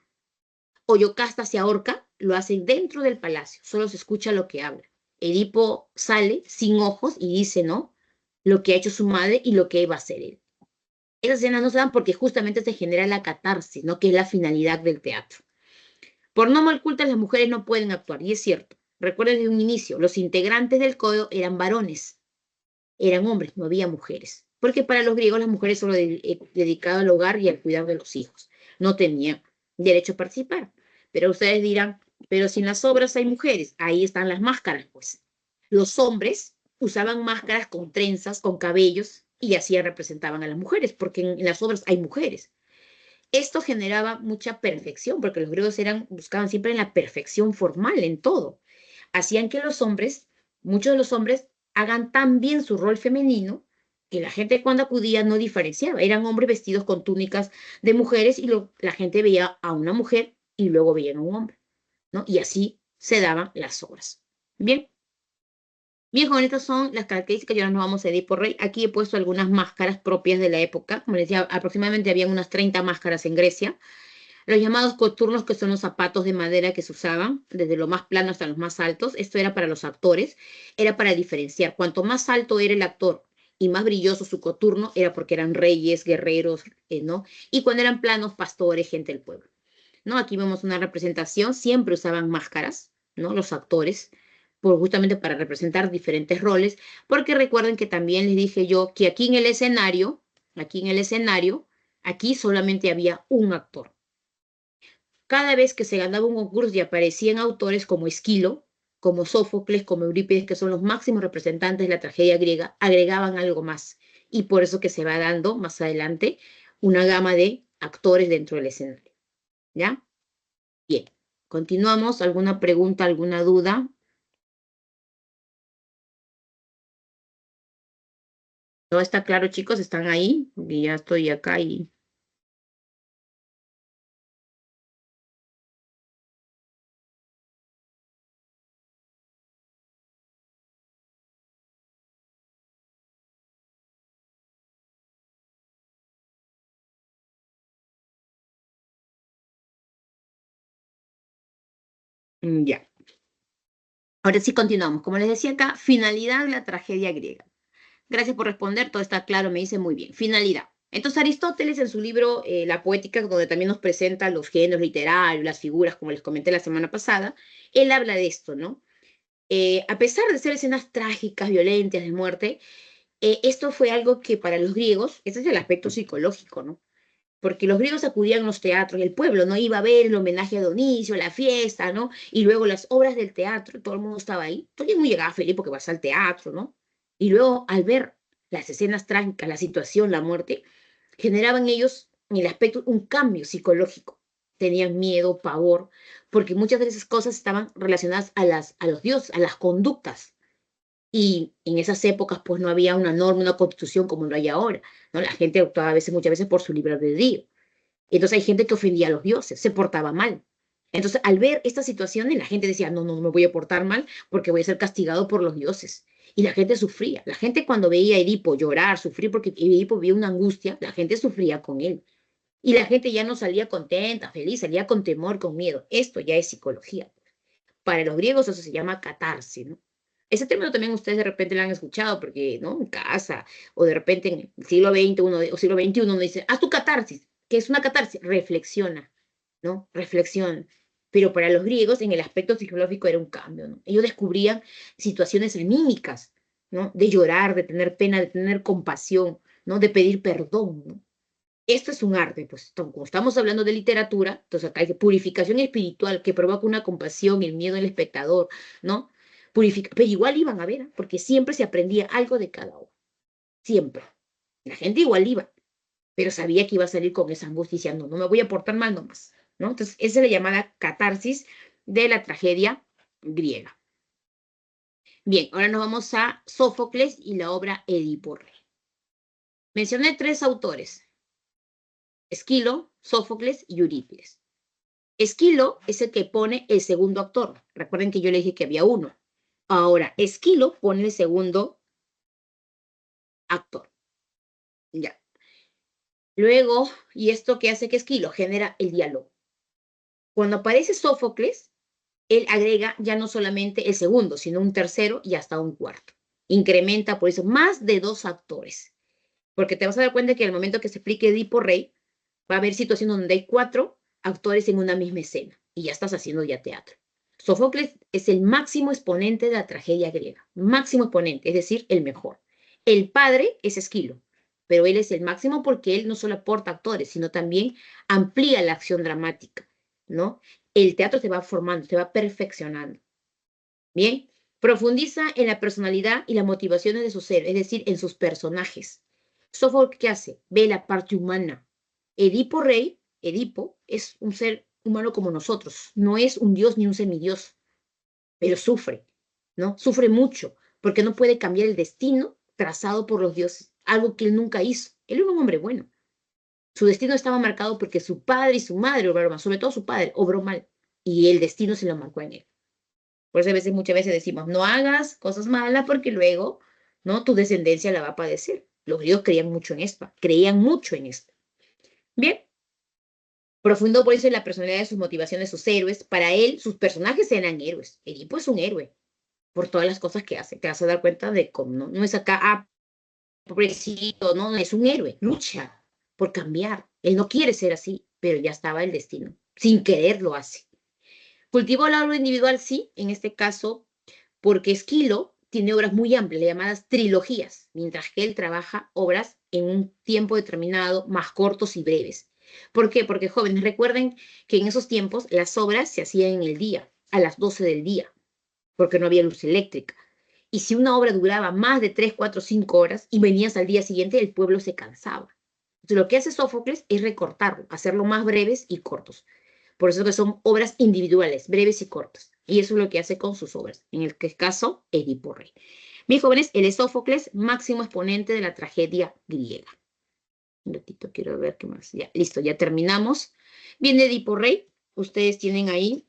Speaker 1: o Yocasta se ahorca, lo hacen dentro del palacio, solo se escucha lo que habla. Edipo sale sin ojos y dice, ¿no? Lo que ha hecho su madre y lo que va a hacer él. Esas escenas no se dan porque justamente se genera la catarsis, ¿no? Que es la finalidad del teatro. Por norma cultas las mujeres no pueden actuar, y es cierto. Recuerden desde un inicio, los integrantes del codo eran varones, eran hombres, no había mujeres. Porque para los griegos las mujeres solo dedicadas al hogar y al cuidado de los hijos. No tenían derecho a participar. Pero ustedes dirán, pero si en las obras hay mujeres, ahí están las máscaras, pues. Los hombres usaban máscaras con trenzas, con cabellos, y así representaban a las mujeres, porque en las obras hay mujeres. Esto generaba mucha perfección, porque los griegos buscaban siempre en la perfección formal, en todo. Hacían que los hombres, muchos de los hombres, hagan tan bien su rol femenino que la gente cuando acudía no diferenciaba. Eran hombres vestidos con túnicas de mujeres y la gente veía a una mujer y luego veían a un hombre, ¿no? Y así se daban las obras. Bien. Bien, jóvenes, estas son las características y ahora nos vamos a Edipo Rey. Aquí he puesto algunas máscaras propias de la época. Como les decía, aproximadamente habían unas 30 máscaras en Grecia. Los llamados coturnos, que son los zapatos de madera que se usaban, desde lo más plano hasta los más altos. Esto era para los actores, era para diferenciar. Cuanto más alto era el actor y más brilloso su coturno, era porque eran reyes, guerreros, ¿no? Y cuando eran planos, pastores, gente del pueblo, ¿no? Aquí vemos una representación, siempre usaban máscaras, ¿no? Los actores, justamente para representar diferentes roles, porque recuerden que también les dije yo que aquí en el escenario, aquí solamente había un actor. Cada vez que se ganaba un concurso y aparecían autores como Esquilo, como Sófocles, como Eurípides, que son los máximos representantes de la tragedia griega, agregaban algo más. Y por eso que se va dando más adelante una gama de actores dentro del escenario. ¿Ya? Bien. Continuamos. ¿Alguna pregunta, alguna duda? ¿Todo está claro, chicos? ¿Están ahí? Y ya estoy acá y... Ya. Ahora sí continuamos. Como les decía acá, finalidad de la tragedia griega. Gracias por responder, todo está claro, me dice muy bien. Finalidad. Entonces Aristóteles en su libro La Poética, donde también nos presenta los géneros literarios, las figuras, como les comenté la semana pasada, él habla de esto, ¿no? A pesar de ser escenas trágicas, violentas, de muerte, esto fue algo que para los griegos, ese es el aspecto psicológico, ¿no? Porque los griegos acudían a los teatros, el pueblo, ¿no? Iba a ver el homenaje a Dionisio, la fiesta, ¿no? Y luego las obras del teatro, todo el mundo estaba ahí. Todo no llegaba feliz porque vas al teatro, ¿no? Y luego, al ver las escenas trágicas, la situación, la muerte, generaban ellos, en el aspecto, un cambio psicológico. Tenían miedo, pavor, porque muchas de esas cosas estaban relacionadas a los dioses, a las conductas. Y en esas épocas, pues no había una norma, una constitución como lo hay ahora, ¿no? La gente actuaba a veces, muchas veces por su libre albedrío. Entonces hay gente que ofendía a los dioses, se portaba mal. Entonces, al ver estas situaciones, la gente decía, no, no, no me voy a portar mal porque voy a ser castigado por los dioses. Y la gente sufría. La gente cuando veía a Edipo llorar, sufrir porque Edipo vio una angustia, la gente sufría con él. Y la gente ya no salía contenta, feliz, salía con temor, con miedo. Esto ya es psicología. Para los griegos eso se llama catarsis, ¿no? Ese término también ustedes de repente lo han escuchado porque, ¿no? En casa, o de repente en el siglo XX o siglo XXI uno dice, haz tu catarsis. ¿Qué es una catarsis? Reflexiona, ¿no? Reflexiona. Pero para los griegos, en el aspecto psicológico era un cambio, ¿no? Ellos descubrían situaciones anímicas, ¿no? De llorar, de tener pena, de tener compasión, ¿no? De pedir perdón, ¿no? Esto es un arte, pues como estamos hablando de literatura, entonces acá hay purificación espiritual que provoca una compasión, el miedo del espectador, ¿no? Pero igual iban a ver, ¿eh? Porque siempre se aprendía algo de cada uno, siempre. La gente igual iba, pero sabía que iba a salir con esa angustia diciendo, no me voy a portar mal nomás, ¿no? Entonces, esa es la llamada catarsis de la tragedia griega. Bien, ahora nos vamos a Sófocles y la obra Edipo Rey. Mencioné tres autores, Esquilo, Sófocles y Eurípides. Esquilo es el que pone el segundo actor. Recuerden que yo le dije que había uno. Ahora, Esquilo pone el segundo actor. Ya. Luego, ¿y esto qué hace que Esquilo? Genera el diálogo. Cuando aparece Sófocles, él agrega ya no solamente el segundo, sino un tercero y hasta un cuarto. Incrementa por eso más de 2 actores. Porque te vas a dar cuenta que al momento que se explique Edipo Rey, va a haber situaciones donde hay 4 actores en una misma escena y ya estás haciendo ya teatro. Sofocles es el máximo exponente de la tragedia griega, máximo exponente, es decir, el mejor. El padre es Esquilo, pero él es el máximo porque él no solo aporta actores, sino también amplía la acción dramática, ¿no? El teatro se va formando, se va perfeccionando. Bien, profundiza en la personalidad y las motivaciones de sus seres, es decir, en sus personajes. Sófocles, ¿qué hace? Ve la parte humana. Edipo Rey, Edipo, es un ser humano como nosotros, no es un dios ni un semidios, pero sufre, ¿no? Sufre mucho, porque no puede cambiar el destino trazado por los dioses, algo que él nunca hizo. Él era un hombre bueno. Su destino estaba marcado porque su padre y su madre obraron mal, sobre todo su padre, obró mal, y el destino se lo marcó en él. Por eso muchas veces decimos, no hagas cosas malas porque luego, ¿no? Tu descendencia la va a padecer. Los griegos creían mucho en esto. Bien, profundó por eso en la personalidad de sus motivaciones, sus héroes. Para él, sus personajes eran héroes. Edipo es un héroe por todas las cosas que hace. Te vas a dar cuenta de cómo no es acá, pobrecito, no, es un héroe. Lucha por cambiar. Él no quiere ser así, pero ya estaba el destino. Sin querer lo hace. Cultivó la obra individual, sí, en este caso, porque Esquilo tiene obras muy amplias, llamadas trilogías, mientras que él trabaja obras en un tiempo determinado, más cortos y breves. ¿Por qué? Porque jóvenes, recuerden que en esos tiempos las obras se hacían en el día, a las 12 del día, porque no había luz eléctrica. Y si una obra duraba más de 3, 4, 5 horas y venías al día siguiente, el pueblo se cansaba. Entonces, lo que hace Sófocles es recortarlo, hacerlo más breves y cortos. Por eso que son obras individuales, breves y cortas. Y eso es lo que hace con sus obras. En el caso, Edipo Rey. Mis jóvenes, el Sófocles, máximo exponente de la tragedia griega. Un ratito, quiero ver qué más. Ya, listo, ya terminamos. Viene Edipo Rey. Ustedes tienen ahí,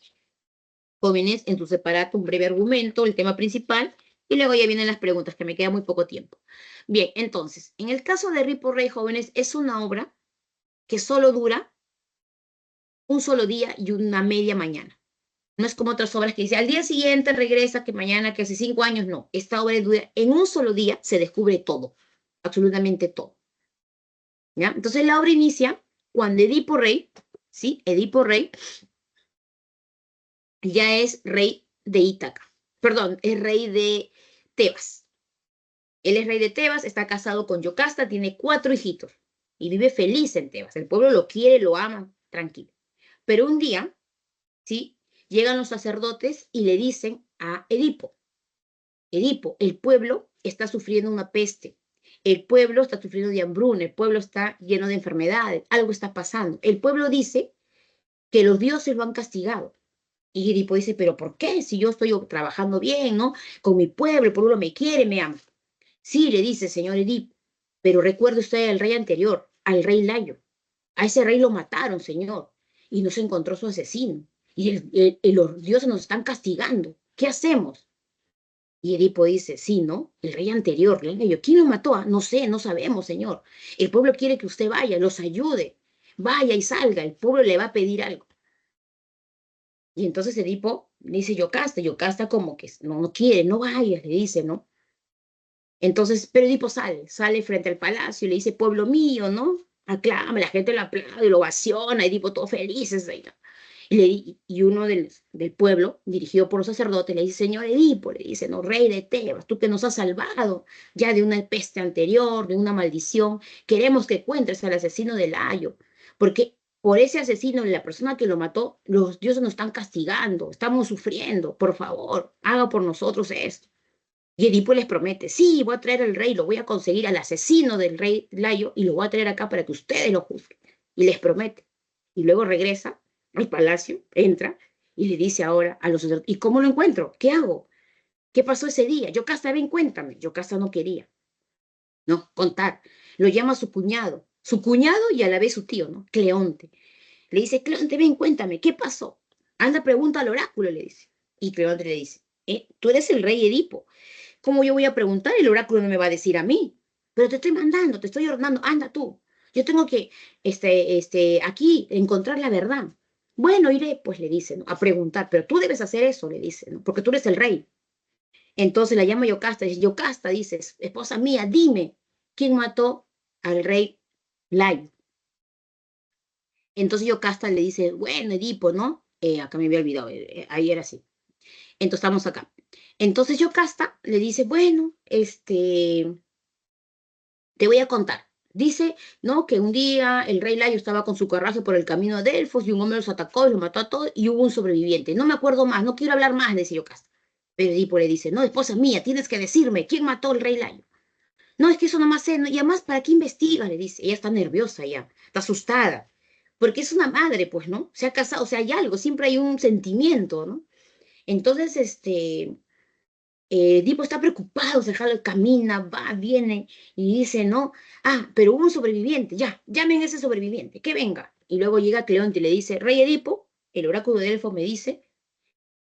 Speaker 1: jóvenes, en su separato un breve argumento, el tema principal, y luego ya vienen las preguntas, que me queda muy poco tiempo. Bien, entonces, en el caso de Edipo Rey, jóvenes, es una obra que solo dura un solo día y una media mañana. No es como otras obras que dice al día siguiente regresa, que mañana, que hace 5 años, no. Esta obra dura en un solo día, se descubre todo, absolutamente todo. ¿Ya? Entonces la obra inicia cuando Edipo Rey, ¿sí? Edipo Rey ya es rey de Ítaca, perdón, es rey de Tebas. Él es rey de Tebas, está casado con Yocasta, tiene 4 hijitos y vive feliz en Tebas. El pueblo lo quiere, lo ama, tranquilo. Pero un día, ¿sí? Llegan los sacerdotes y le dicen a Edipo, Edipo, el pueblo está sufriendo una peste, el pueblo está sufriendo de hambruna, el pueblo está lleno de enfermedades, algo está pasando. El pueblo dice que los dioses lo han castigado. Y Edipo dice, pero ¿por qué? Si yo estoy trabajando bien, ¿no? Con mi pueblo, el pueblo me quiere, me ama. Sí, le dice, señor Edipo, pero recuerde usted al rey anterior, al rey Layo. A ese rey lo mataron, señor, y no se encontró su asesino. Y los dioses nos están castigando. ¿Qué hacemos? Y Edipo dice, sí, ¿no? El rey anterior, Layo. ¿Quién lo mató? Ah, no sé, no sabemos, señor. El pueblo quiere que usted vaya, los ayude. Vaya y salga, el pueblo le va a pedir algo. Y entonces Edipo dice, Yocasta como que no quiere, no vayas, le dice, ¿no? Entonces, pero Edipo sale frente al palacio y le dice, pueblo mío, ¿no? Aclama, la gente lo aplaude, lo ovaciona, Edipo todo felices. Y uno del pueblo, dirigido por los sacerdotes, le dice, señor Edipo, le dice, no, rey de Tebas, tú que nos has salvado ya de una peste anterior, de una maldición, queremos que encuentres al asesino de Layo, porque por ese asesino, la persona que lo mató, los dioses nos están castigando, estamos sufriendo, por favor, haga por nosotros esto. Y Edipo les promete, sí, voy a traer al rey, lo voy a conseguir al asesino del rey Layo y lo voy a traer acá para que ustedes lo juzguen. Y les promete. Y luego regresa al palacio, entra y le dice ahora a los sacerdotes, ¿y cómo lo encuentro? ¿Qué hago? ¿Qué pasó ese día? Yocasta, ven, cuéntame. Yocasta no quería, ¿no? Contar. Lo llama su cuñado y a la vez su tío, ¿no? Cleonte. Le dice, Cleonte, ven, cuéntame, ¿qué pasó? Anda, pregunta al oráculo, le dice. Y Cleonte le dice, tú eres el rey Edipo. ¿Cómo yo voy a preguntar? El oráculo no me va a decir a mí. Pero te estoy mandando, te estoy ordenando, anda tú. Yo tengo que, aquí, encontrar la verdad. Bueno, iré, pues le dice, ¿no? A preguntar, pero tú debes hacer eso, le dice, ¿no? Porque tú eres el rey. Entonces la llama Yocasta, dice, Yocasta, dices, esposa mía, dime, ¿quién mató al rey Layo? Entonces Yocasta le dice, bueno, Edipo, ¿no? Acá me había olvidado, ahí era así. Entonces estamos acá. Entonces Yocasta le dice, bueno, te voy a contar. Dice, ¿no? Que un día el rey Layo estaba con su carruaje por el camino a Delfos y un hombre los atacó y los mató a todos y hubo un sobreviviente. No me acuerdo más, no quiero hablar más, decía Yocasta. Pero Edipo le dice, no, esposa mía, tienes que decirme quién mató al rey Layo. No, es que eso nomás sé, ¿no? Y además, ¿para qué investiga? Le dice. Ella está nerviosa ya, está asustada. Porque es una madre, pues, ¿no? Se ha casado, o sea, hay algo, siempre hay un sentimiento, ¿no? Entonces, Edipo está preocupado, se jala, camina, va, viene y dice, no, pero hubo un sobreviviente, ya, llamen a ese sobreviviente, que venga. Y luego llega Cleonte y le dice, Rey Edipo, el oráculo de Delfos me dice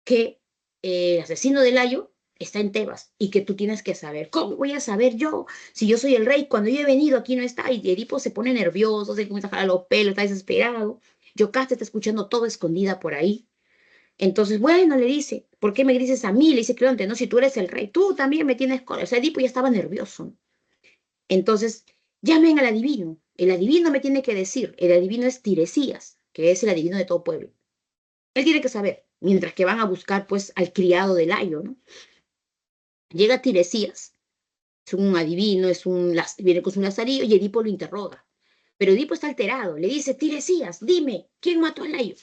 Speaker 1: que el asesino de Layo está en Tebas y que tú tienes que saber. ¿Cómo voy a saber yo? Si yo soy el rey, cuando yo he venido aquí no está. Y Edipo se pone nervioso, se comienza a jalar los pelos, está desesperado. Yocasta está escuchando todo escondida por ahí. Entonces, bueno, le dice, ¿por qué me dices a mí? Le dice Creonte, no, si tú eres el rey, tú también me tienes cólera. O sea, Edipo ya estaba nervioso. Entonces, llamen al adivino. El adivino me tiene que decir. El adivino es Tiresias, que es el adivino de todo pueblo. Él tiene que saber, mientras que van a buscar, pues, al criado de Layo, ¿no? Llega Tiresias, es un adivino, viene con su lazarillo y Edipo lo interroga. Pero Edipo está alterado, le dice, Tiresias, dime, ¿quién mató a Layo?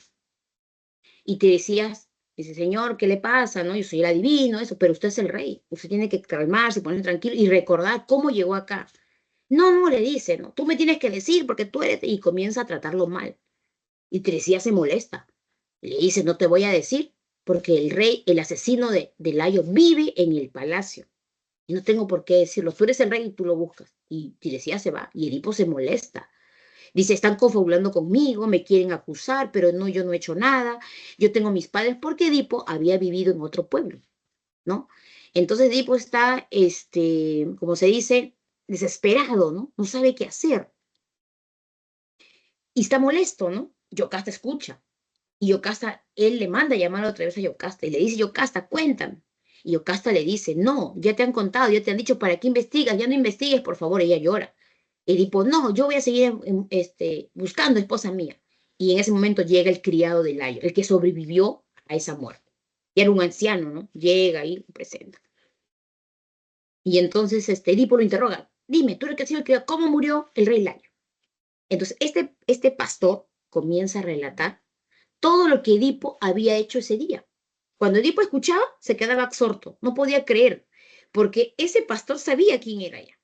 Speaker 1: Y Tiresias dice, señor, ¿qué le pasa? ¿No? Yo soy el adivino, eso, pero usted es el rey, usted tiene que calmarse, ponerse tranquilo y recordar cómo llegó acá. No, no, le dice, no, tú me tienes que decir porque tú eres, y comienza a tratarlo mal. Y Tiresias se molesta, le dice, no te voy a decir, porque el rey, el asesino de Layo vive en el palacio. Y no tengo por qué decirlo. Tú eres el rey y tú lo buscas. Y Tiresias se va. Y Edipo se molesta. Dice, están confabulando conmigo, me quieren acusar, pero no, yo no he hecho nada. Yo tengo mis padres porque Edipo había vivido en otro pueblo, ¿no? Entonces Edipo está, como se dice, desesperado, ¿no? No sabe qué hacer. Y está molesto, ¿no? Yocasta escucha. Y Yocasta, él le manda a llamar otra vez a Yocasta y le dice, Yocasta, cuéntame. Y Yocasta le dice, no, ya te han contado, ya te han dicho, ¿para qué investigas? Ya no investigues, por favor. Ella llora. Edipo, no, yo voy a seguir buscando esposa mía. Y en ese momento llega el criado de Layo, el que sobrevivió a esa muerte. Y era un anciano, ¿no? Llega y lo presenta. Y entonces Edipo lo interroga, dime, tú eres que ha sido el criado, ¿cómo murió el rey Layo? Entonces este pastor comienza a relatar todo lo que Edipo había hecho ese día. Cuando Edipo escuchaba, se quedaba absorto, no podía creer, porque ese pastor sabía quién era ella.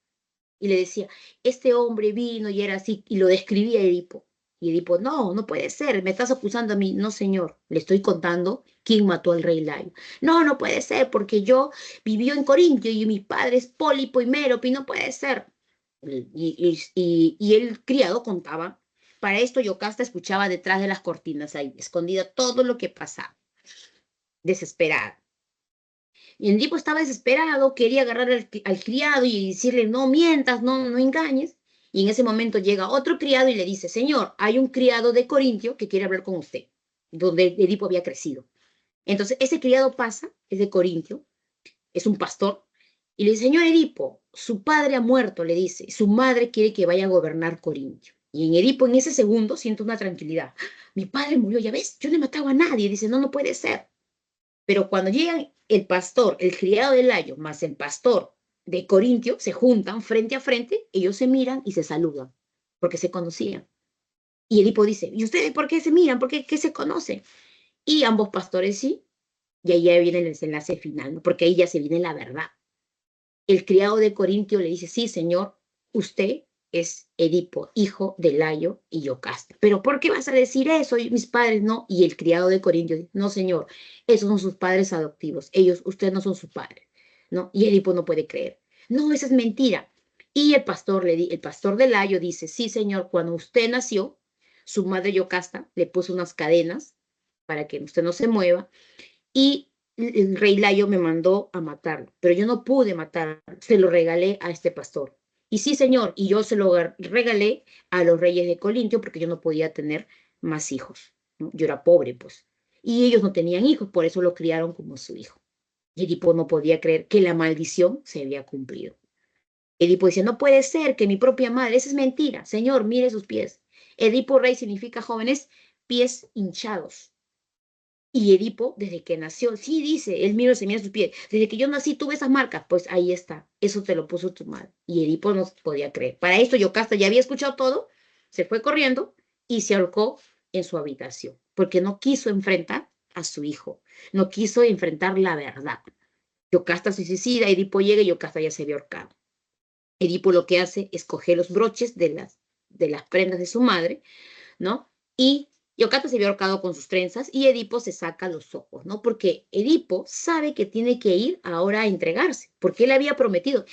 Speaker 1: Y le decía, este hombre vino y era así, y lo describía a Edipo. Y Edipo, no, no puede ser, me estás acusando a mí. No, señor, le estoy contando quién mató al rey Layo. No, no puede ser, porque yo vivió en Corintio y mis padres Pólipo y Mérope, y no puede ser. Y el criado contaba. Para esto Yocasta escuchaba detrás de las cortinas, ahí, escondida todo lo que pasaba, desesperada. Y el tipo estaba desesperado, quería agarrar al criado y decirle, no mientas, no engañes. Y en ese momento llega otro criado y le dice, señor, hay un criado de Corintio que quiere hablar con usted, donde Edipo había crecido. Entonces ese criado pasa, es de Corintio, es un pastor, y le dice, señor Edipo, su padre ha muerto, le dice, su madre quiere que vaya a gobernar Corintio. Y en Edipo en ese segundo siente una tranquilidad. Mi padre murió, ya ves, yo no he matado a nadie. Dice, no, no puede ser. Pero cuando llegan el pastor, el criado de Layo, más el pastor de Corintio, se juntan frente a frente, ellos se miran y se saludan, porque se conocían. Y Edipo dice, ¿y ustedes por qué se miran? ¿Por qué se conocen? Y ambos pastores sí, y ahí ya viene el desenlace final, ¿no? Porque ahí ya se viene la verdad. El criado de Corintio le dice, sí, señor, usted es Edipo, hijo de Layo y Yocasta. Pero ¿por qué vas a decir eso? Y mis padres no. Y el criado de Corintio dice, no, señor, esos son sus padres adoptivos. Ustedes no son sus padres, ¿no? Y Edipo no puede creer. No, esa es mentira. Y el pastor de Layo dice, sí, señor, cuando usted nació, su madre Yocasta le puso unas cadenas para que usted no se mueva y el rey Layo me mandó a matarlo, pero yo no pude matarlo, se lo regalé a este pastor. Y sí, señor, y yo se lo regalé a los reyes de Colintio porque yo no podía tener más hijos. ¿no? Yo era pobre, pues. Y ellos no tenían hijos, por eso lo criaron como su hijo. Y Edipo no podía creer que la maldición se había cumplido. Edipo decía, no puede ser que mi propia madre, esa es mentira. Señor, mire sus pies. Edipo rey significa, jóvenes, pies hinchados. Y Edipo, desde que nació, sí dice, él mira, se mira sus pies. Desde que yo nací tuve esas marcas. Pues ahí está. Eso te lo puso tu madre. Y Edipo no podía creer. Para esto Yocasta ya había escuchado todo, se fue corriendo y se ahorcó en su habitación. Porque no quiso enfrentar a su hijo. No quiso enfrentar la verdad. Yocasta se suicida, Edipo llega y Yocasta ya se había ahorcado. Edipo lo que hace es coger los broches de las prendas de su madre, ¿no? Y Yocasta se había ahorcado con sus trenzas y Edipo se saca los ojos, ¿no? Porque Edipo sabe que tiene que ir ahora a entregarse, porque él había prometido.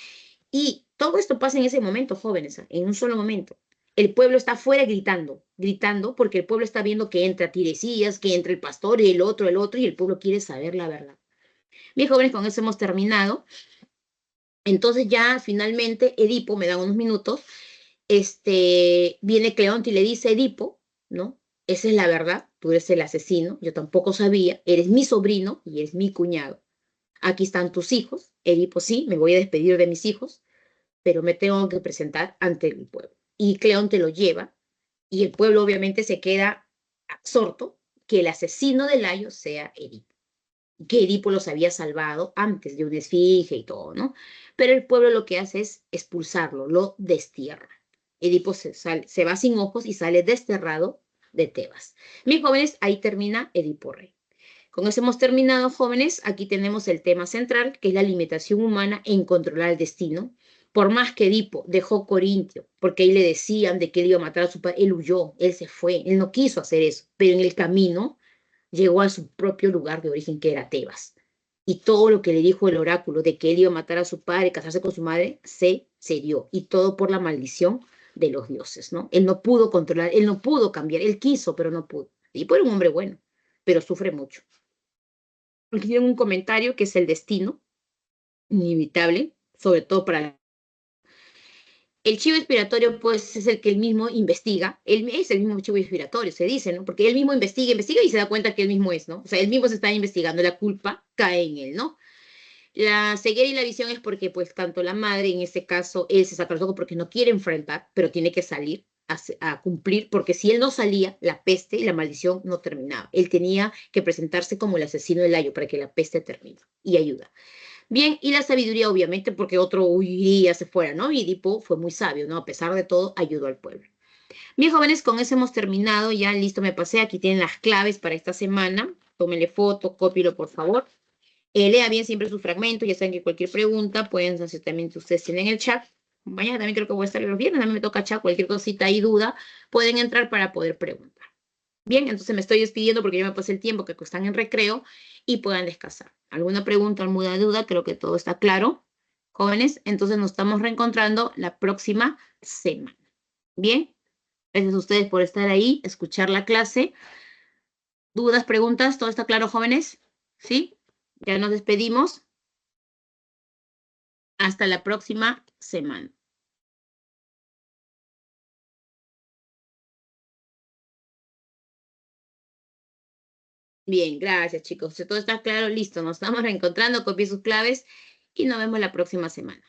Speaker 1: Y todo esto pasa en ese momento, jóvenes, en un solo momento. El pueblo está afuera gritando, gritando, porque el pueblo está viendo que entra Tiresias, que entra el pastor y el otro, y el pueblo quiere saber la verdad. Bien, jóvenes, con eso hemos terminado. Entonces ya finalmente Edipo, me da unos minutos, viene Cleonte y le dice, Edipo, ¿no? Esa es la verdad, tú eres el asesino, yo tampoco sabía, eres mi sobrino y eres mi cuñado. Aquí están tus hijos. Edipo, sí, me voy a despedir de mis hijos, pero me tengo que presentar ante el pueblo. Y Cleonte lo lleva y el pueblo obviamente se queda absorto que el asesino de Layo sea Edipo, que Edipo los había salvado antes de una esfinge y todo, ¿no? Pero el pueblo lo que hace es expulsarlo, lo destierra. Edipo se va sin ojos y sale desterrado de Tebas. Mis jóvenes, ahí termina Edipo Rey. Con eso hemos terminado, jóvenes. Aquí tenemos el tema central, que es la limitación humana en controlar el destino. Por más que Edipo dejó Corintio, porque ahí le decían de que él iba a matar a su padre, él huyó, él se fue, él no quiso hacer eso, pero en el camino llegó a su propio lugar de origen, que era Tebas. Y todo lo que le dijo el oráculo de que él iba a matar a su padre, casarse con su madre, se dio. Y todo por la maldición de los dioses, ¿no? Él no pudo controlar, él no pudo cambiar, él quiso, pero no pudo. Y era un hombre bueno, pero sufre mucho. Aquí tienen un comentario que es el destino, inevitable, sobre todo para el chivo expiratorio, pues, es el que él mismo investiga. Él es el mismo chivo expiratorio, se dice, ¿no? Porque él mismo investiga, investiga y se da cuenta que él mismo es, ¿no? O sea, él mismo se está investigando, la culpa cae en él, ¿no? La ceguera y la visión es porque, pues, tanto la madre, en este caso, él se saca los ojos porque no quiere enfrentar, pero tiene que salir a cumplir, porque si él no salía, la peste y la maldición no terminaba. Él tenía que presentarse como el asesino del ayo para que la peste termine y ayuda. Bien, y la sabiduría, obviamente, porque otro huiría, se fuera, ¿no? Y Edipo fue muy sabio, ¿no? A pesar de todo, ayudó al pueblo. Bien, jóvenes, con eso hemos terminado. Ya listo, me pasé. Aquí tienen las claves para esta semana. Tómenle foto, cópielo, por favor. Lea bien siempre sus fragmentos. Ya saben que cualquier pregunta pueden hacer también, ustedes tienen el chat. Mañana también creo que voy a estar los viernes. A mí me toca chat. Cualquier cosita y duda, pueden entrar para poder preguntar. Bien, entonces me estoy despidiendo porque ya me pasé el tiempo que están en recreo y puedan descansar. ¿Alguna pregunta, alguna duda? Creo que todo está claro, jóvenes. Entonces nos estamos reencontrando la próxima semana. Bien, gracias a ustedes por estar ahí, escuchar la clase. ¿Dudas, preguntas? ¿Todo está claro, jóvenes? ¿Sí? Ya nos despedimos. Hasta la próxima semana. Bien, gracias, chicos. Si todo está claro, listo. Nos estamos reencontrando, copie sus claves y nos vemos la próxima semana.